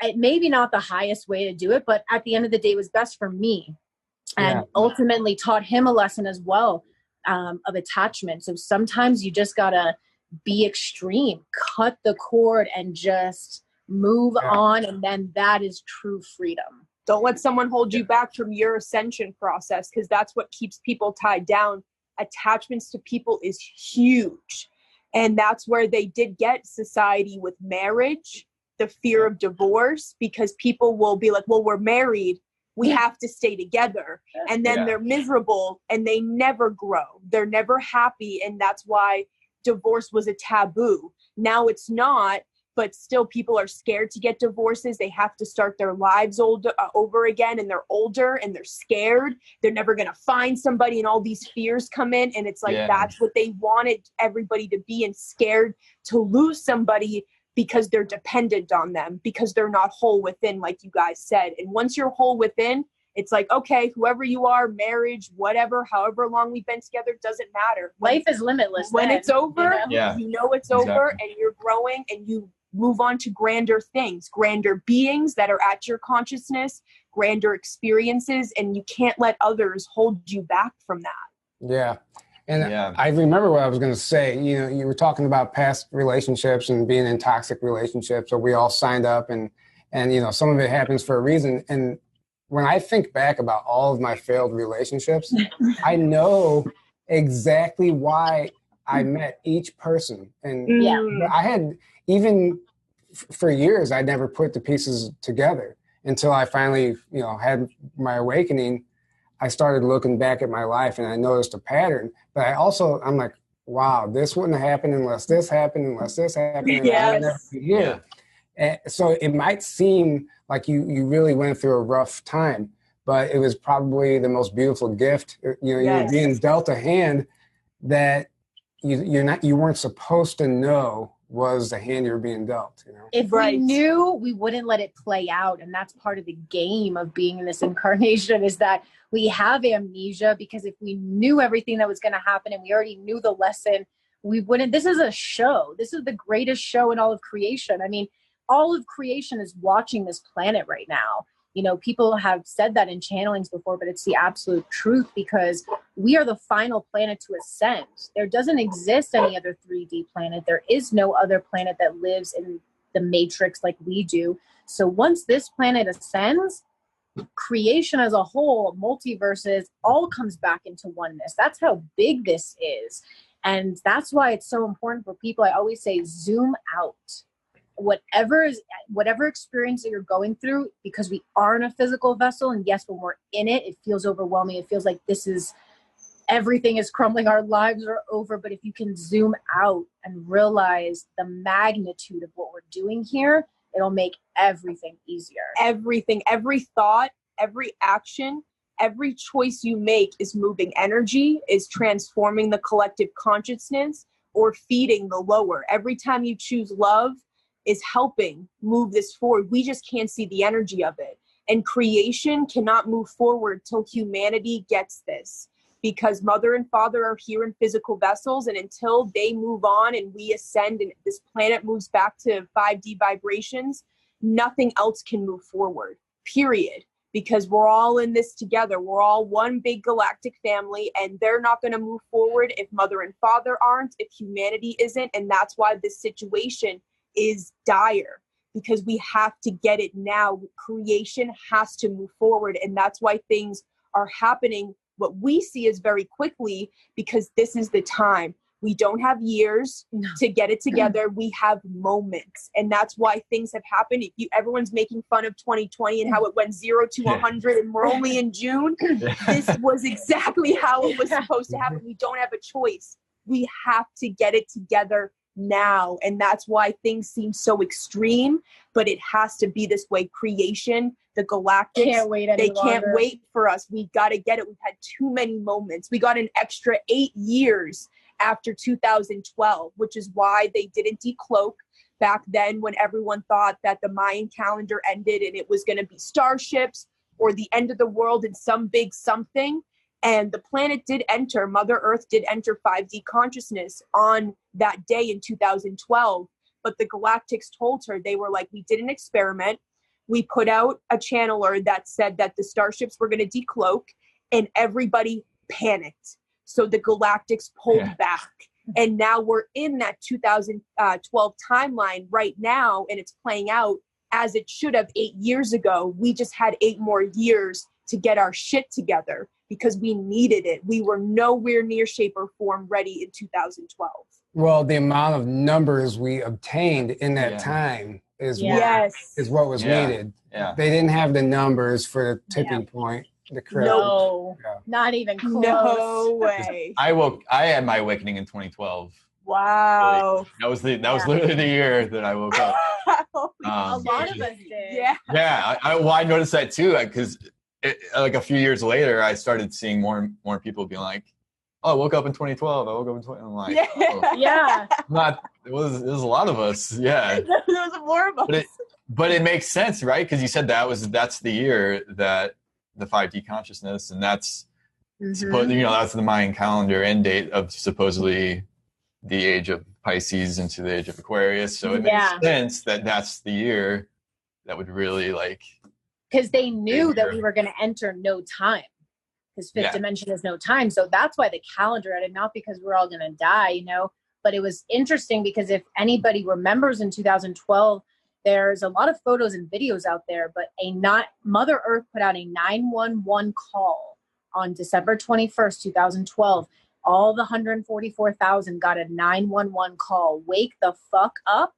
it may be not the highest way to do it, but at the end of the day, it was best for me, and ultimately taught him a lesson as well. Of attachment. So sometimes you just gotta be extreme, cut the cord, and just move on. And then that is true freedom. Don't let someone hold you back from your ascension process, because that's what keeps people tied down. Attachments to people is huge. And that's where they did get society with marriage, the fear of divorce, because people will be like, well, we're married, we have to stay together. And then they're miserable and they never grow. They're never happy. And that's why divorce was a taboo. Now it's not, but still people are scared to get divorces. They have to start their lives over again, and they're older and they're scared. They're never going to find somebody, and all these fears come in. And it's like, that's what they wanted everybody to be, and scared to lose somebody because they're dependent on them, because they're not whole within, like you guys said. And once you're whole within, it's like, okay, whoever you are, marriage, whatever, however long we've been together, doesn't matter. Life is limitless. When it's over, you know it's over, and you're growing, and you move on to grander things, grander beings that are at your consciousness, grander experiences, and you can't let others hold you back from that. Yeah. And I remember what I was going to say. You were talking about past relationships and being in toxic relationships, or we all signed up, and some of it happens for a reason. And when I think back about all of my failed relationships, I know exactly why I met each person. And I had, even for years, I never put the pieces together until I finally, had my awakening. I started looking back at my life and I noticed a pattern. But I'm like, wow, this wouldn't have happened unless this happened, unless this happened. And I would never be here. And so it might seem like you really went through a rough time, but it was probably the most beautiful gift. You're being dealt a hand that you weren't supposed to know was the hand you were being dealt, you know? If we knew, we wouldn't let it play out. And that's part of the game of being in this incarnation, is that we have amnesia, because if we knew everything that was going to happen and we already knew the lesson, we wouldn't. This is a show. This is the greatest show in all of creation. I mean, all of creation is watching this planet right now. You know, people have said that in channelings before, but it's the absolute truth, because we are the final planet to ascend. There doesn't exist any other 3D planet. There is no other planet that lives in the matrix like we do. So once this planet ascends, creation as a whole, multiverses, all comes back into oneness. That's how big this is. And that's why it's so important for people. I always say, zoom out. Whatever experience that you're going through, because we are in a physical vessel, and yes, when we're in it, it feels overwhelming. It feels like everything is crumbling, our lives are over. But if you can zoom out and realize the magnitude of what we're doing here, it'll make everything easier. Everything, every thought, every action, every choice you make is moving energy, is transforming the collective consciousness, or feeding the lower. Every time you choose love, is helping move this forward. We just can't see the energy of it. And creation cannot move forward till humanity gets this, because Mother and Father are here in physical vessels, and until they move on and we ascend and this planet moves back to 5D vibrations, nothing else can move forward, period. Because we're all in this together. We're all one big galactic family, and they're not going to move forward if Mother and Father aren't, if humanity isn't. And that's why this situation is dire, because we have to get it now. Creation has to move forward, and that's why things are happening what we see is very quickly, because this is the time. We don't have years to get it together. We have moments, and that's why things have happened. Everyone's making fun of 2020 and how it went 0 to 100 and we're only in June. This was exactly how it was supposed to happen. We don't have a choice. We have to get it together now. And that's why things seem so extreme, but it has to be this way. Creation, the galactics, can't wait for us. We got to get it. We've had too many moments. We got an extra 8 years after 2012, which is why they didn't decloak back then, when everyone thought that the Mayan calendar ended and it was going to be starships or the end of the world and some big something. And the planet did enter, Mother Earth did enter 5D consciousness on that day in 2012. But the galactics told her, they were like, we did an experiment. We put out a channeler that said that the starships were going to decloak, and everybody panicked. So the galactics pulled back. And now we're in that 2012 timeline right now, and it's playing out as it should have 8 years ago. We just had 8 more years to get our shit together, because we needed it. We were nowhere near, shape, or form ready in 2012. Well, the amount of numbers we obtained in that time is what was needed. Yeah. They didn't have the numbers for the tipping point. Not even close. No way. I had my awakening in 2012. Wow. Really. That was literally the year that I woke up. A lot of us did. Yeah. I noticed that too, because like a few years later, I started seeing more people being like, "Oh, I woke up in 2012. I woke up in 20." I'm like, it was a lot of us. Yeah, there was more of us. But it makes sense, right? Because you said that's the year that the 5D consciousness, and that's that's the Mayan calendar end date of supposedly the age of Pisces into the age of Aquarius. So it makes sense that that's the year that would really because they knew that we were going to enter no time, because fifth dimension is no time. So that's why the calendar ended, not because we're all going to die, but it was interesting because if anybody remembers in 2012, there's a lot of photos and videos out there, but Mother Earth put out a 911 call on December 21st, 2012. All the 144,000 got a 911 call. Wake the fuck up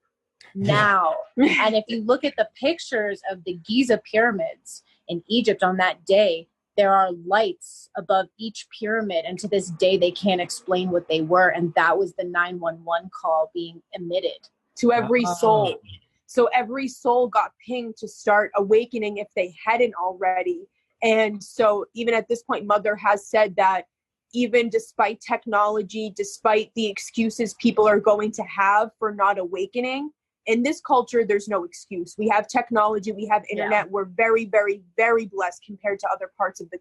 now. And if you look at the pictures of the Giza pyramids in Egypt on that day, there are lights above each pyramid. And to this day, they can't explain what they were. And that was the 911 call being emitted to every soul. So every soul got pinged to start awakening if they hadn't already. And so even at this point, Mother has said that even despite technology, despite the excuses people are going to have for not awakening, in this culture, there's no excuse. We have technology, we have internet. Yeah. We're very, very, very blessed compared to other parts of the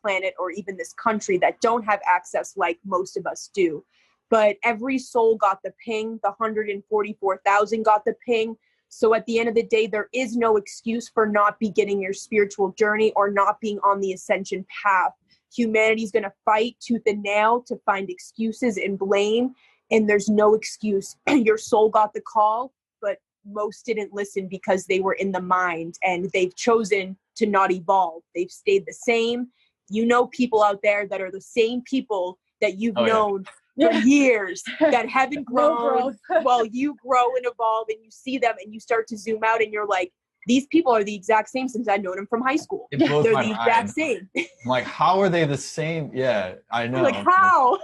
planet, or even this country that don't have access like most of us do. But every soul got the ping. The 144,000 got the ping. So at the end of the day, there is no excuse for not beginning your spiritual journey or not being on the ascension path. Humanity's going to fight tooth and nail to find excuses and blame, and there's no excuse. Your soul got the call, but most didn't listen because they were in the mind, and they've chosen to not evolve. They've stayed the same. You know, people out there that are the same people that you've known for years that haven't grown. Well, you grow and evolve, and you see them, and you start to zoom out, and you're like, these people are the exact same since I've known them from high school. They're the exact same. I'm like, how are they the same? Yeah, I know. Like, how?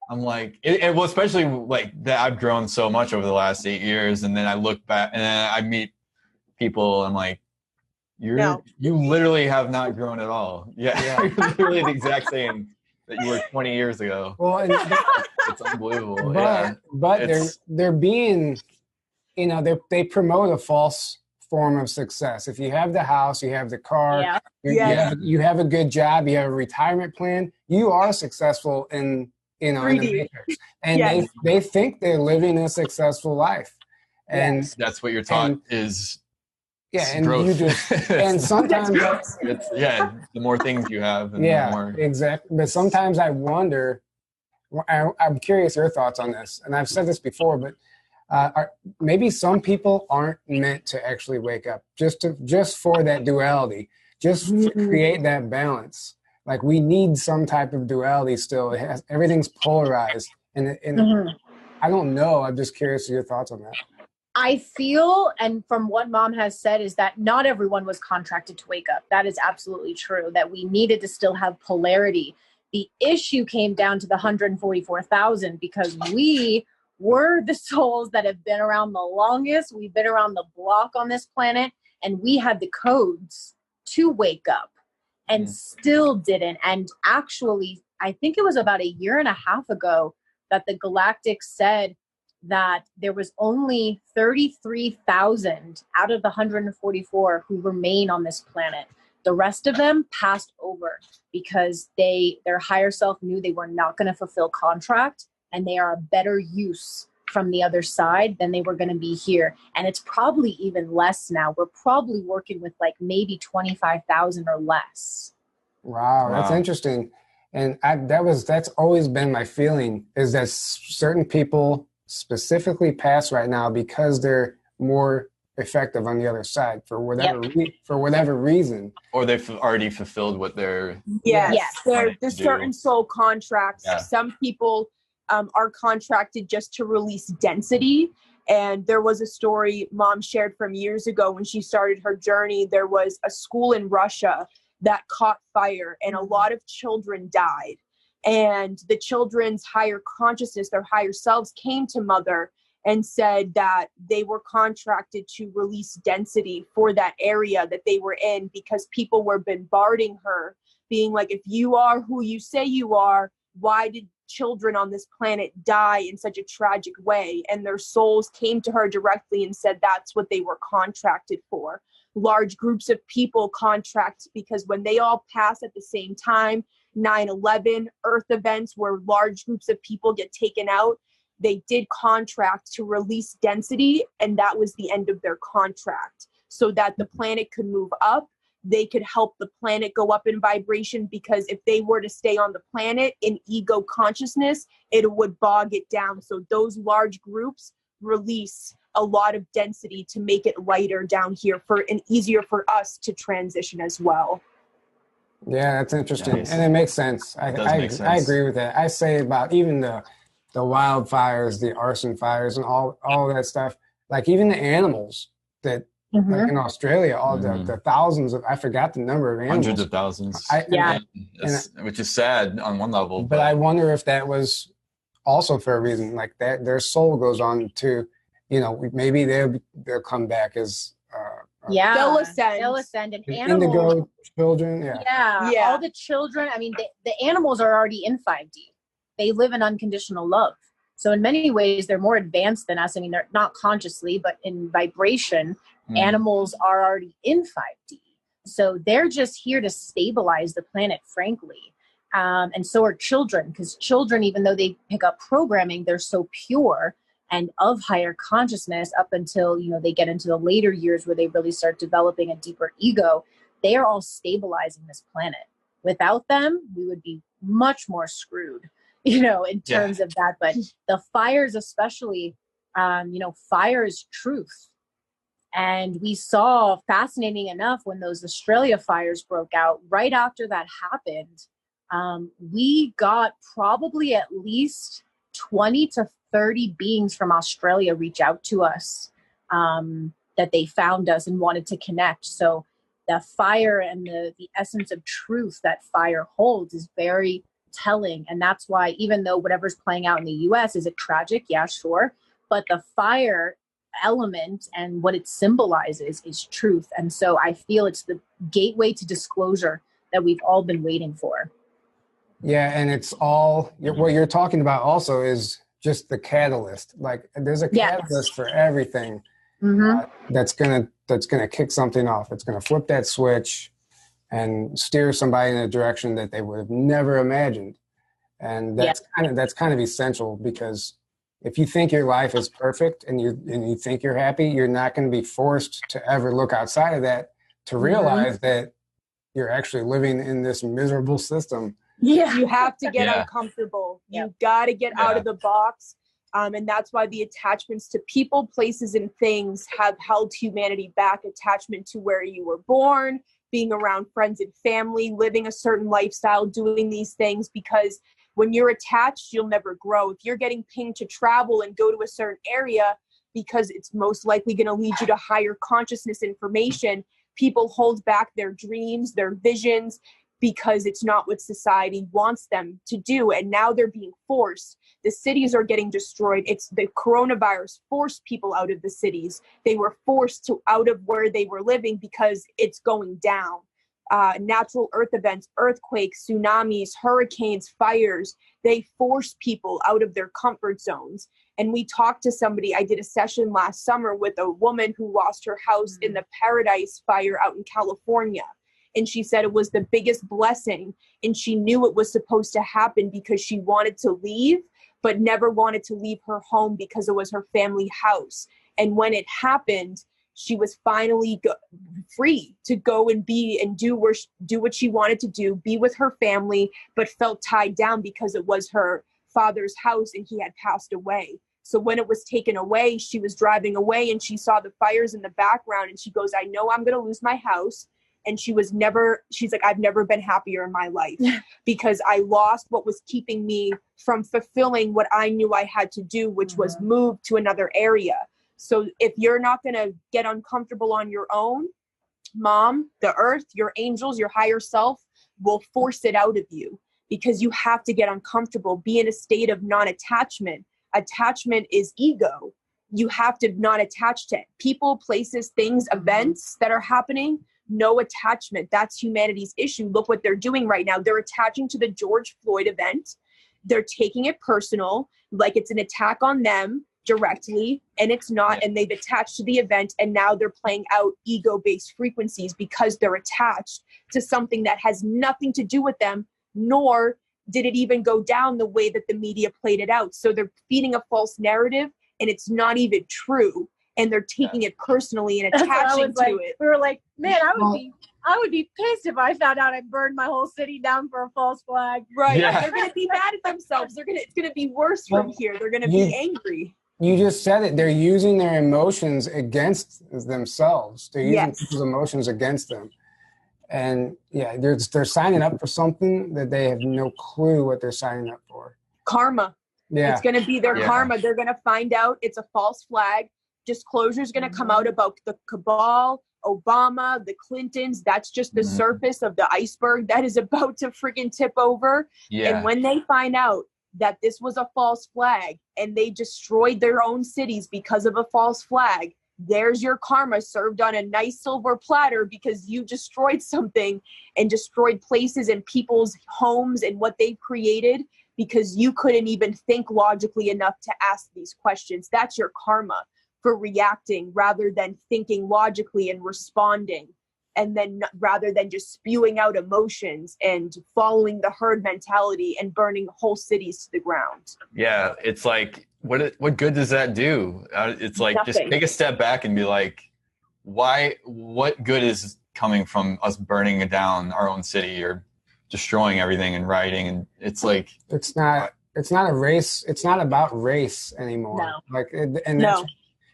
I'm like, well, especially like that I've grown so much over the last 8 years. And then I look back and then I meet people. I'm like, you literally have not grown at all. Yeah. You're literally the exact same that you were 20 years ago. Well, it's unbelievable. But they're being, they promote a false form of success. If you have the house, you have the car, you have a good job, you have a retirement plan, you are successful in in the matrix. And they think they're living a successful life. And that's what you're taught is and growth. you just and sometimes the more things you have and the more exactly. But sometimes I wonder, I'm curious your thoughts on this, and I've said this before, but maybe some people aren't meant to actually wake up just for that duality, just to create that balance. Like we need some type of duality still. Everything's polarized, and I don't know. I'm just curious your thoughts on that. I feel, and from what Mom has said, is that not everyone was contracted to wake up. That is absolutely true, that we needed to still have polarity. The issue came down to the 144,000 because we were the souls that have been around the longest. We've been around the block on this planet, and we had the codes to wake up and still didn't. And actually, I think it was about a year and a half ago that the Galactic said that there was only 33,000 out of the 144 who remain on this planet. The rest of them passed over because their higher self knew they were not going to fulfill contract, and they are a better use from the other side than they were going to be here. And it's probably even less now. We're probably working with like maybe 25,000 or less. Wow, that's interesting. And that's always been my feeling, is that certain people specifically pass right now because they're more effective on the other side for whatever reason, or they've already fulfilled what they're there's certain soul contracts. Some people are contracted just to release density. And there was a story Mom shared from years ago when she started her journey. There was a school in Russia that caught fire, and a lot of children died. And the children's higher consciousness, their higher selves, came to Mother and said that they were contracted to release density for that area that they were in, because people were bombarding her, being like, if you are who you say you are, why did children on this planet die in such a tragic way? And their souls came to her directly and said that's what they were contracted for. Large groups of people contract because when they all pass at the same time, 9/11, Earth events where large groups of people get taken out, they did contract to release density, and that was the end of their contract, so that the planet could move up. They could help the planet go up in vibration, because if they were to stay on the planet in ego consciousness, it would bog it down. So those large groups release a lot of density to make it lighter down here and easier for us to transition as well. Yeah, that's interesting. Nice. And it makes sense. I agree with that. I say about even the wildfires, the arson fires, and all that stuff, like even the animals that like in Australia, all the thousands of, I forgot the number of animals. Hundreds of thousands. Which is sad on one level. But I wonder if that was also for a reason, like that their soul goes on to, maybe they'll come back as Yeah, they'll ascend. And animals, indigo children. Yeah, all the children. I mean, the animals are already in 5D. They live in unconditional love. So in many ways, they're more advanced than us. I mean, they're not consciously, but in vibration, animals are already in 5D. So they're just here to stabilize the planet, frankly. And so are children, because children, even though they pick up programming, they're so pure and of higher consciousness up until, they get into the later years where they really start developing a deeper ego. They are all stabilizing this planet. Without them, we would be much more screwed, in terms of that. But the fires, especially, fire is truth. And we saw, fascinating enough, when those Australia fires broke out, right after that happened, we got probably at least 20 to 30 beings from Australia reach out to us, that they found us and wanted to connect. So the fire and the essence of truth that fire holds is very telling. And that's why, even though whatever's playing out in the US, is it tragic? Yeah, sure. But the fire element and what it symbolizes is truth. And so I feel it's the gateway to disclosure that we've all been waiting for. Yeah, and it's all, what you're talking about also is just the catalyst. Like, there's a catalyst for everything that's gonna kick something off. It's gonna flip that switch and steer somebody in a direction that they would have never imagined. And that's kind of essential, because if you think your life is perfect and you think you're happy, you're not going to be forced to ever look outside of that to realize that you're actually living in this miserable system. Yeah, you have to get uncomfortable. You got to get out of the box. And that's why the attachments to people, places, and things have held humanity back. Attachment to where you were born, being around friends and family, living a certain lifestyle, doing these things, because when you're attached, you'll never grow. If you're getting pinged to travel and go to a certain area because it's most likely going to lead you to higher consciousness information, people hold back their dreams, their visions, because it's not what society wants them to do. And now they're being forced. The cities are getting destroyed. It's the coronavirus forced people out of the cities. They were forced out of where they were living because it's going down. Natural earth events, earthquakes, tsunamis, hurricanes, fires, they force people out of their comfort zones. And we talked to somebody, I did a session last summer with a woman who lost her house in the Paradise fire out in California. And she said it was the biggest blessing. And she knew it was supposed to happen because she wanted to leave, but never wanted to leave her home because it was her family house. And when it happened, she was finally free to go and be and do what she wanted to do, be with her family, but felt tied down because it was her father's house and he had passed away. So when it was taken away, she was driving away and she saw the fires in the background and she goes, I know I'm going to lose my house. And she's like, I've never been happier in my life because I lost what was keeping me from fulfilling what I knew I had to do, which was move to another area. So if you're not going to get uncomfortable on your own, Mom, the earth, your angels, your higher self will force it out of you because you have to get uncomfortable, be in a state of non-attachment. Attachment is ego. You have to not attach to people, places, things, events that are happening. No attachment. That's humanity's issue. Look what they're doing right now. They're attaching to the George Floyd event. They're taking it personal, like it's an attack on them directly, and it's not. And they've attached to the event, and now they're playing out ego-based frequencies because they're attached to something that has nothing to do with them, nor did it even go down the way that the media played it out. So they're feeding a false narrative, and it's not even true. And they're taking it personally and attaching to it. We were like, man, I would be pissed if I found out I burned my whole city down for a false flag. Right. Yeah. They're going to be mad at themselves. It's going to be worse from here. They're going to be angry. You just said it. They're using their emotions against themselves. They're using people's emotions against them. And they're signing up for something that they have no clue what they're signing up for. Karma. Yeah. It's going to be their karma. They're going to find out it's a false flag. Disclosure is going to come out about the cabal, Obama, the Clintons. That's just the surface of the iceberg that is about to freaking tip over. Yeah. And when they find out that this was a false flag and they destroyed their own cities because of a false flag, there's your karma served on a nice silver platter because you destroyed something and destroyed places and people's homes and what they've created because you couldn't even think logically enough to ask these questions. That's your karma for reacting rather than thinking logically and responding. And then rather than just spewing out emotions and following the herd mentality and burning whole cities to the ground. Yeah, it's like, what good does that do? It's like, Nothing. just take a step back and be like, what good is coming from us burning down our own city or destroying everything and rioting? And it's like, it's not a race. It's not about race anymore. No. Like, and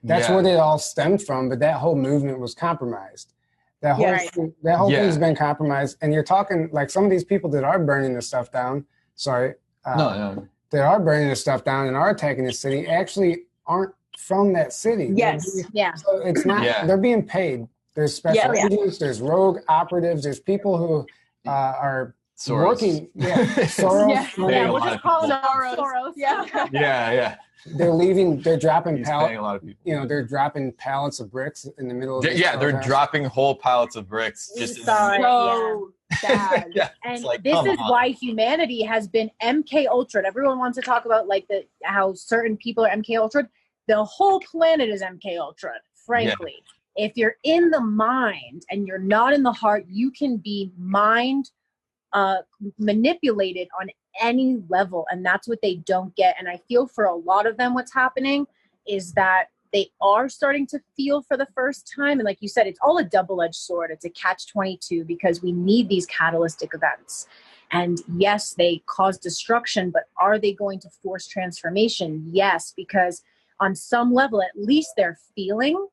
that's what it all stemmed from. But that whole movement was compromised. That whole thing's been compromised. And you're talking like some of these people that are burning the stuff down. That are burning the stuff down and are attacking the city actually aren't from that city. Yes. So it's not. They're being paid. There's special agents. There's rogue operatives. There's people who are Soros. Working. Soros. We'll just call them Soros. Yeah. They're leaving. They're dropping paying a lot of people. They're dropping pallets of bricks in the middle of. They're dropping whole pallets of bricks. Just bad. And like, this is why humanity has been MK Ultra. Everyone wants to talk about like how certain people are MK Ultra. The whole planet is MK Ultra. Frankly, if you're in the mind and you're not in the heart, you can be mind manipulated on any level, and that's what they don't get. And I feel for a lot of them what's happening is that they are starting to feel for the first time, and like you said, it's all a double-edged sword. It's a catch-22 because we need these catalytic events, and yes, they cause destruction, but are they going to force transformation? Yes, because on some level at least they're feeling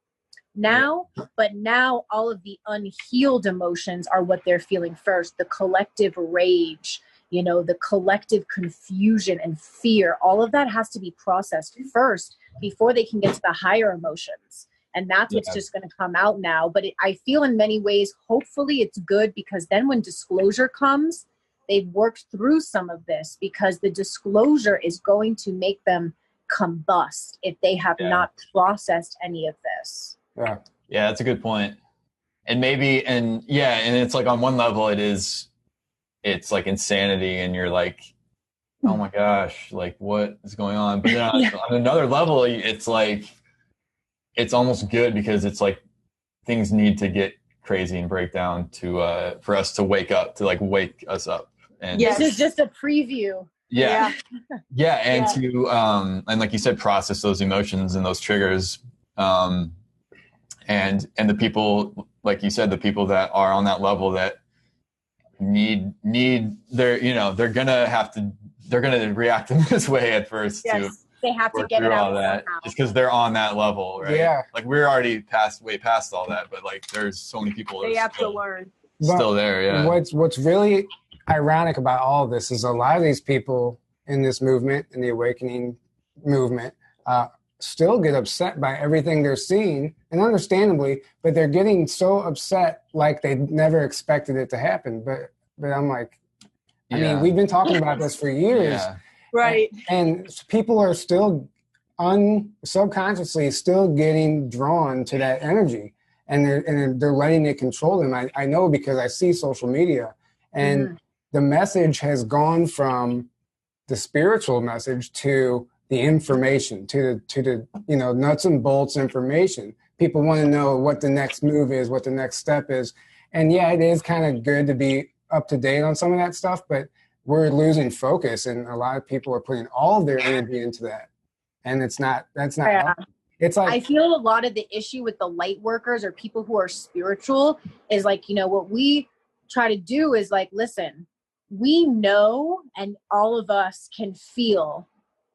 now, but now all of the unhealed emotions are what they're feeling first. The collective rage, the collective confusion and fear, all of that has to be processed first before they can get to the higher emotions. And that's what's just going to come out now. But I feel in many ways, hopefully it's good, because then when disclosure comes, they've worked through some of this, because the disclosure is going to make them combust if they have not processed any of this. Yeah, that's a good point. And maybe, and it's like on one level it's like insanity, and you're like, oh my gosh, like what is going on? But then on another level, it's like, it's almost good, because it's like things need to get crazy and break down to for us to wake up, to like wake us up. And this is just a preview. And to and like you said, process those emotions and those triggers. And the people, like you said, the people that are on that level that need they're gonna react in this way at first too. They have to get it out all that somehow. just because they're on that level, right? Yeah. Like we're already way past all that, but like there's so many people they have to learn. Still there, yeah. What's really ironic about all of this is a lot of these people in this movement, in the awakening movement, still get upset by everything they're seeing, and understandably, but they're getting so upset like they never expected it to happen. But I'm like, I mean, we've been talking about this for years. Yeah. Right. And people are still subconsciously still getting drawn to that energy, and they're letting it control them. I know, because I see social media, and the message has gone from the spiritual message to the information, to the nuts and bolts information. People want to know what the next move is, what the next step is. And it is kind of good to be up to date on some of that stuff, but we're losing focus, and a lot of people are putting all of their energy into that. And that's not it's like, I feel a lot of the issue with the light workers or people who are spiritual is like, what we try to do is like, listen, we know, and all of us can feel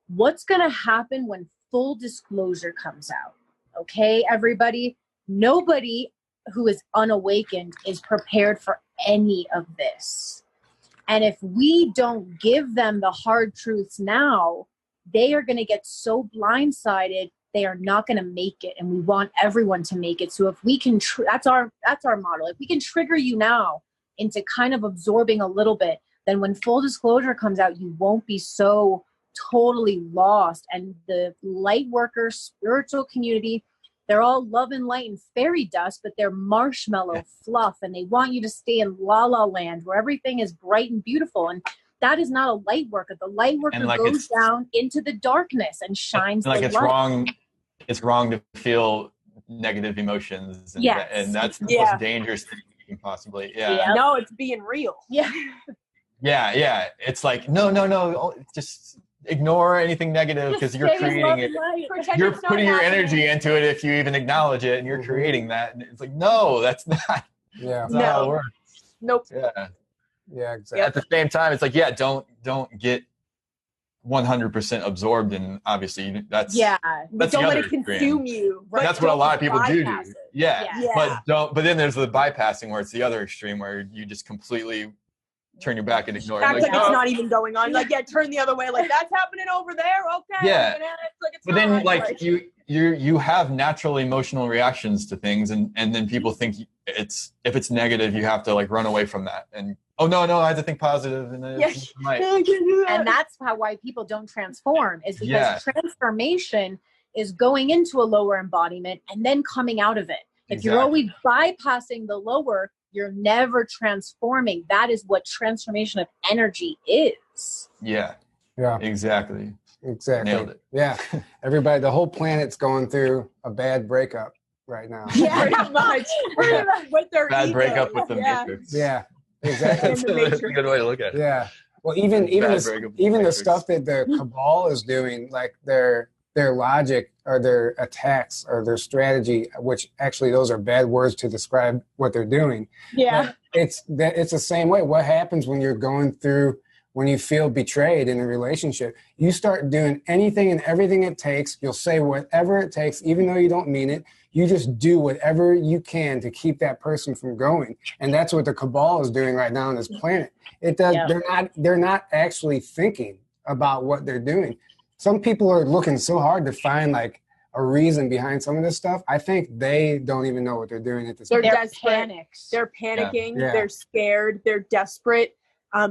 what's going to happen when full disclosure comes out. Okay, everybody, nobody who is unawakened is prepared for any of this. And if we don't give them the hard truths now, they are going to get so blindsided, they are not going to make it. And we want everyone to make it. So if we can, that's our model. If we can trigger you now into kind of absorbing a little bit, then when full disclosure comes out, you won't be so totally lost. And the light worker spiritual community They're all love and light and fairy dust, but they're marshmallow fluff, and they want you to stay in la la land where everything is bright and beautiful. And that is not a light worker. The light worker goes down into the darkness and shines like the it's light. wrong. It's wrong to feel negative emotions. And, and that's the most dangerous thing you can possibly. No, it's being real. Yeah. It's like, no. Just ignore anything negative because you're creating it. You're putting your energy into it if you even acknowledge it, and you're creating that. And it's like, no, that's not. That's not how it works. Nope. Yeah, exactly. At the same time, it's like, don't get 100% absorbed, and obviously that's but don't let it consume you. Right? That's what a lot of people do. But then there's the bypassing where it's the other extreme where you just completely turn your back and ignore it. Act like it's not even going on. Like, turn the other way. Like, that's happening over there. Okay. Yeah. It's but then, like you have natural emotional reactions to things, and then people think if it's negative, you have to like run away from that. And no, I have to think positive. And and that's why people don't transform, is because transformation is going into a lower embodiment and then coming out of it. If you're always bypassing the lower, you're never transforming. That is what transformation of energy is. Yeah. Exactly. Nailed it. Yeah. Everybody, the whole planet's going through a bad breakup right now. Yeah, pretty much. With their bad breakup with the Matrix. Yeah, exactly. That's a good way to look at it. Yeah. Well, even the stuff that the cabal is doing, like their logic or their attacks or their strategy, which actually those are bad words to describe what they're doing. Yeah. But it's the same way. What happens when you're going through, when you feel betrayed in a relationship? You start doing anything and everything it takes. You'll say whatever it takes, even though you don't mean it. You just do whatever you can to keep that person from going. And that's what the cabal is doing right now on this planet. It does. Yeah. They're not actually thinking about what they're doing. Some people are looking so hard to find like a reason behind some of this stuff. I think they don't even know what they're doing at this point. They're desperate. They're panicking. Yeah. They're scared. They're desperate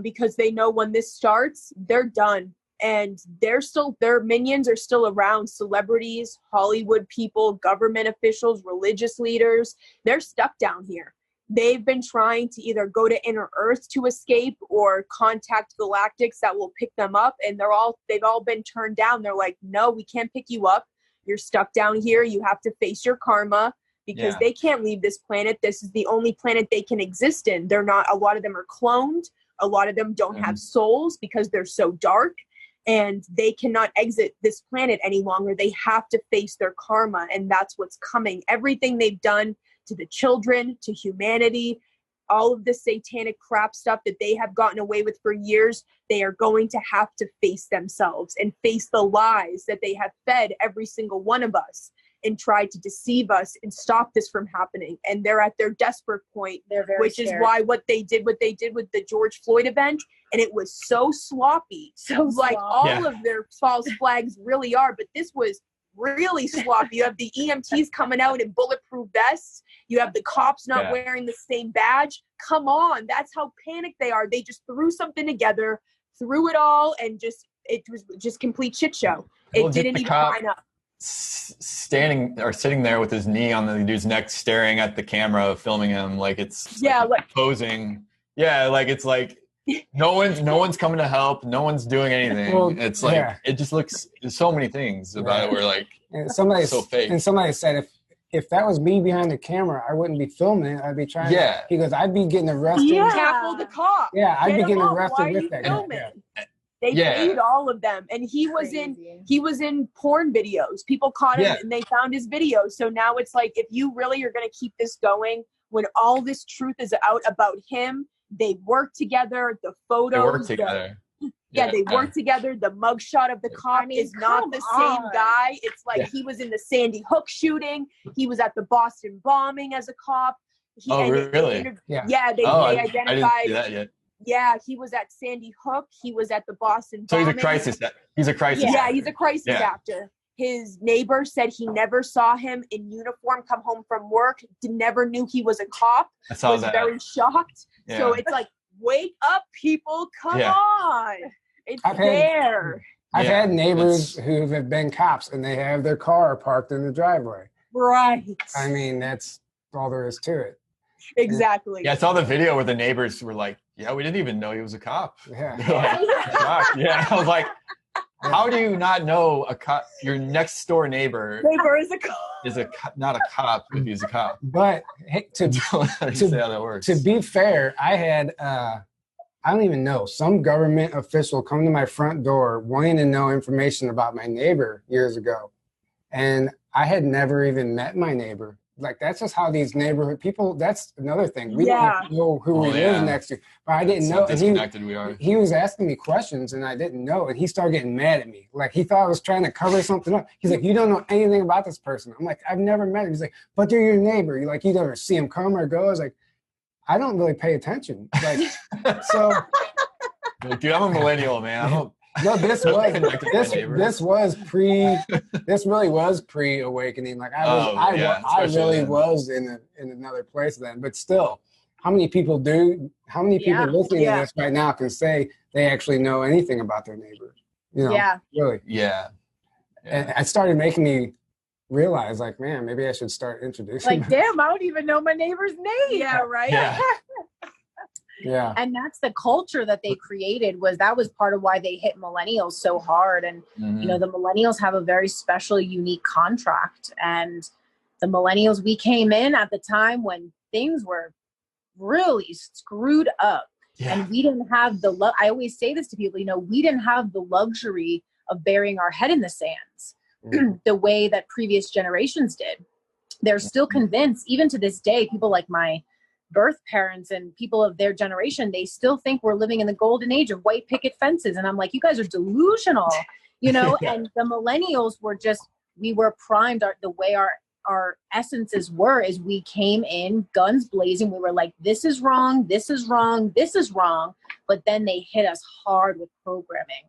because they know when this starts, they're done. And their minions are still around. Celebrities, Hollywood people, government officials, religious leaders. They're stuck down here. They've been trying to either go to inner Earth to escape or contact galactics that will pick them up. And they've all been turned down. They're like, no, we can't pick you up. You're stuck down here. You have to face your karma because they can't leave this planet. This is the only planet they can exist in. A lot of them are cloned. A lot of them don't have souls because they're so dark. And they cannot exit this planet any longer. They have to face their karma. And that's what's coming. Everything they've done to the children, to humanity, all of the satanic crap stuff that they have gotten away with for years, they are going to have to face themselves and face the lies that they have fed every single one of us and tried to deceive us and stop this from happening. And they're at their desperate point, which scared. Is why what they did with the George Floyd event, and it was so sloppy. All of their false flags really are, but this was really sloppy. You have the EMTs coming out in bulletproof vests. You have the cops not wearing the same badge. Come on, that's how panicked they are. They just threw something together, threw it all, and it was just complete shit show. It didn't even line up. Standing or sitting there with his knee on the dude's neck, staring at the camera, filming him like it's like posing. Yeah, like it's like no one's coming to help. No one's doing anything. Well, it's like it just looks. There's so many things about it where like so fake. And somebody said if that was me behind the camera, I wouldn't be filming it. I'd be trying. Yeah. He goes, I'd be getting arrested. Tackle the cop. Yeah, I'd be getting arrested with that guy. They paid all of them, and he was in porn videos. People caught him and they found his videos. So now it's like, if you really are going to keep this going, when all this truth is out about him, they work together. The photos, they work together. They work together. The mugshot of the cop is not the same guy. It's like he was in the Sandy Hook shooting. He was at the Boston bombing as a cop. Really? They identified. I didn't see that yet. Yeah, he was at Sandy Hook. He was at the Boston bombing. So he's a crisis actor. He's a crisis actor. His neighbor said he never saw him in uniform come home from work. Never knew he was a cop. I saw was that. Very shocked. Yeah. So it's like, wake up, people! Come on, it's there. I've had neighbors who have been cops, and they have their car parked in the driveway. Right. I mean, that's all there is to it. Exactly. Yeah, I saw the video where the neighbors were like, yeah, we didn't even know he was a cop. Yeah. Shocked. Yeah. I was like, how do you not know a cop? Your next door neighbor is a cop. Not a cop if he's a cop. But hey, Say how that works. To be fair, I had, I don't even know, some government official come to my front door wanting to know information about my neighbor years ago. And I had never even met my neighbor. Like, that's just how these neighborhood people, that's another thing. We don't know who we live next to. But I didn't know. Disconnected we are. He was asking me questions and I didn't know. And he started getting mad at me. Like, he thought I was trying to cover something up. He's like, you don't know anything about this person. I'm like, I've never met him. He's like, but they're your neighbor. You're like, you never see him come or go. I was like, I don't really pay attention. Like, so. Like, dude, I'm a millennial, man. I don't. No, this really was pre-awakening. Like I really was in another place then. But still, how many people listening to this right now can say they actually know anything about their neighbor? You know, really. Yeah. And it started making me realize, like, man, maybe I should start introducing. Like, damn, I don't even know my neighbor's name. Yeah, right. Yeah. Yeah. And that's the culture that they created. That was part of why they hit millennials so hard. And, you know, the millennials have a very special, unique contract. And the millennials, we came in at the time when things were really screwed up. Yeah. And we didn't have I always say this to people, you know, we didn't have the luxury of burying our head in the sands the way that previous generations did. They're still convinced, even to this day, people like my birth parents and people of their generation, they still think we're living in the golden age of white picket fences. And I'm like, you guys are delusional, you know. And the millennials were we were primed. The way our essences is we came in guns blazing. We were like, this is wrong, this is wrong, this is wrong. But then they hit us hard with programming,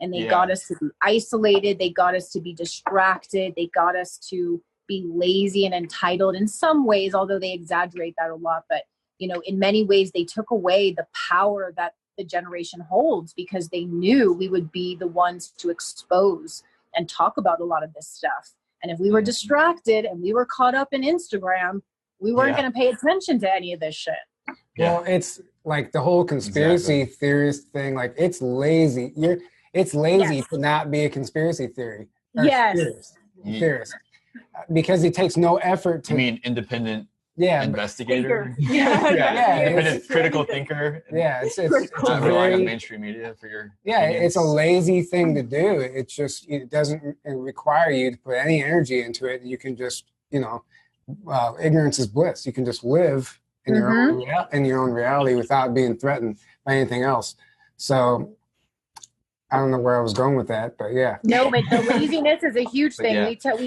and they got us to be isolated. They got us to be distracted. They got us to be lazy and entitled in some ways, although they exaggerate that a lot. But, you know, in many ways, they took away the power that the generation holds, because they knew we would be the ones to expose and talk about a lot of this stuff. And if we were distracted and we were caught up in Instagram, we weren't going to pay attention to any of this shit. Well, it's like the whole conspiracy theorist thing. Like, it's lazy. It's lazy to not be a conspiracy theory. Theorist. Because it takes no effort to. You mean independent investigator? Independent critical thinker. Yeah, it's not relying on mainstream media for your. Yeah, it's a lazy thing to do. It doesn't require you to put any energy into it. You can just, you know, ignorance is bliss. You can just live in your own reality without being threatened by anything else. So. I don't know where I was going with that, but yeah. No, but the laziness is a huge thing. We tell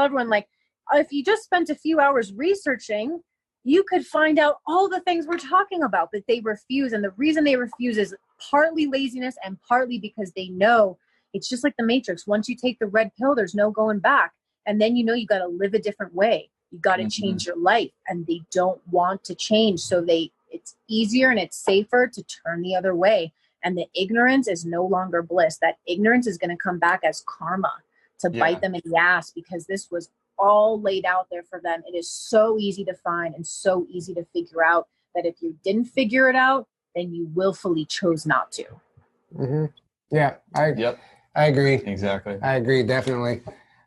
everyone, like, if you just spent a few hours researching, you could find out all the things we're talking about, but they refuse. And the reason they refuse is partly laziness and partly because they know it's just like the Matrix. Once you take the red pill, there's no going back. And then, you know, you got to live a different way. You got to change your life, and they don't want to change. So it's easier and it's safer to turn the other way. And the ignorance is no longer bliss. That ignorance is going to come back as karma to bite them in the ass, because this was all laid out there for them. It is so easy to find and so easy to figure out that if you didn't figure it out, then you willfully chose not to. Mm-hmm. Yeah, I agree. Exactly. I agree, definitely.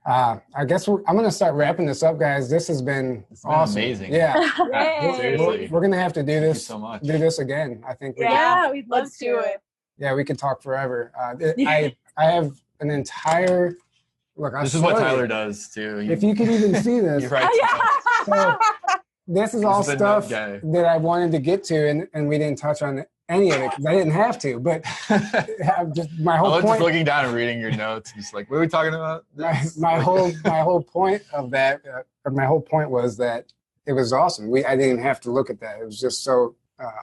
I guess I'm going to start wrapping this up, guys. This has been awesome. Amazing. Yeah. Seriously. We're going to have to do this. Thank you so much. Do this again. I think. We'd love to do it. Yeah, we could talk forever. I have an entire look. This is what Tyler does too. If you could even see this, so this is all stuff that I wanted to get to, and we didn't touch on any of it because I didn't have to. But my whole point. Just looking down and reading your notes, just like, what are we talking about? My whole point of that. My whole point was that it was awesome. I didn't have to look at that. It was just so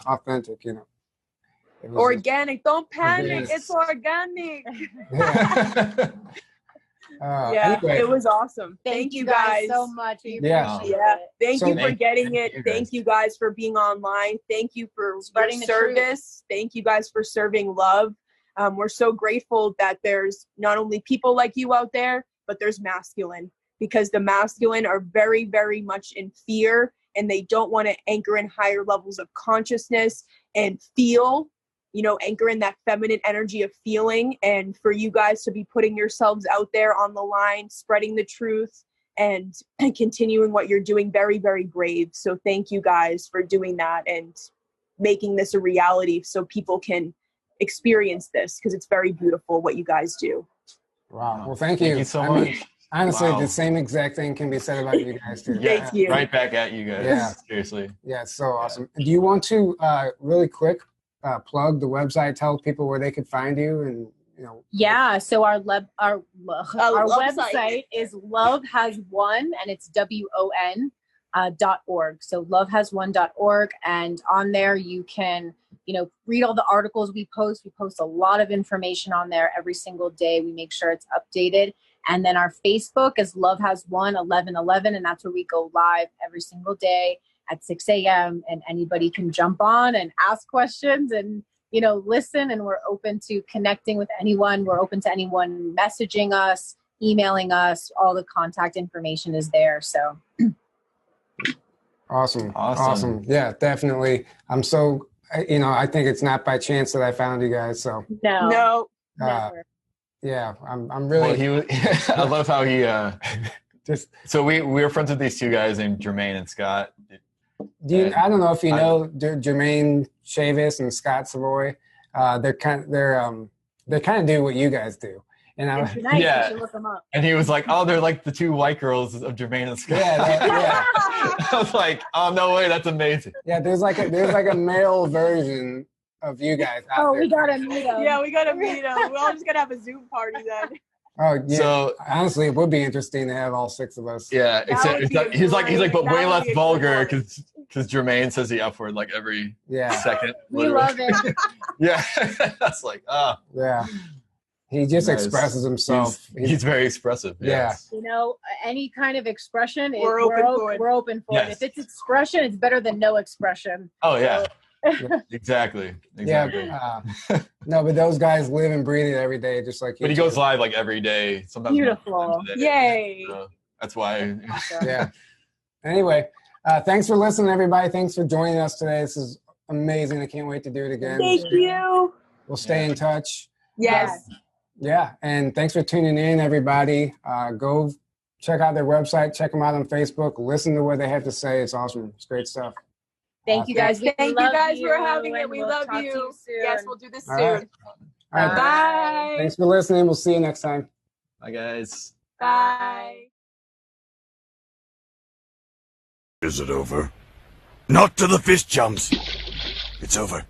authentic, you know. Organic. Don't panic. It's organic. Anyway. It was awesome. Thank you guys so much. Thank you for getting it. Thank you guys for being online. Thank you for spreading service. Thank you guys for serving love. We're so grateful that there's not only people like you out there, but there's masculine. because the masculine are very, very much in fear, and they don't want to anchor in higher levels of consciousness and feel, anchor in that feminine energy of feeling. And for you guys to be putting yourselves out there on the line, spreading the truth and continuing what you're doing, very, very brave. So thank you guys for doing that and making this a reality so people can experience this, because it's very beautiful what you guys do. Wow. Well, thank you so much. Honestly, the same exact thing can be said about you guys too. Thank you. Right back at you guys. Yeah. Seriously. Yeah, it's so awesome. Do you want to really quick plug the website, tell people where they could find you, and Yeah, so our website is LoveHasWon, and it's WON.org. So LoveHasWon.org, and on there you can read all the articles we post. We post a lot of information on there every single day. We make sure it's updated. And then our Facebook is LoveHasWon 1111, and that's where we go live every single day at 6 a.m. and anybody can jump on and ask questions and listen, and we're open to connecting with anyone. We're open to anyone messaging us, emailing us. All the contact information is there. So awesome. Yeah, definitely. I'm so I think it's not by chance that I found you guys. So no, never. Yeah, I'm really. Well, I love how he just. So we were friends with these two guys named Jermaine and Scott. I don't know if you know Jermaine Chavis and Scott Savoy. They're kind of do what you guys do. And nice. You should look them up. And he was like, "Oh, they're like the two white girls of Jermaine and Scott." Yeah. I was like, "Oh no way, that's amazing." Yeah, there's like a male version of you guys. We gotta meet them. Yeah, we gotta meet them. We're all just gonna have a Zoom party then. Oh yeah. So honestly, it would be interesting to have all six of us. Yeah, except he's like, but way less vulgar because Jermaine says the F word like every second. We love it. Yeah, that's like yeah. He just expresses himself. He's very expressive. Yes. Yeah. Any kind of expression, we're open for it. If it's expression, it's better than no expression. Oh yeah. Exactly. Yeah, no, but those guys live and breathe it every day, just like you. But he goes live like every day. Sometimes beautiful. Yay! That's why. Yeah. Anyway, thanks for listening, everybody. Thanks for joining us today. This is amazing. I can't wait to do it again. Thank you. We'll stay in touch. Yes. Yeah, and thanks for tuning in, everybody. Go check out their website. Check them out on Facebook. Listen to what they have to say. It's awesome. It's great stuff. Thank you guys. Thank you guys for having it. We love you. Yes, we'll do this soon. All right. Bye. Thanks for listening. We'll see you next time. Bye, guys. Bye. Is it over? Not to the fist jumps. It's over.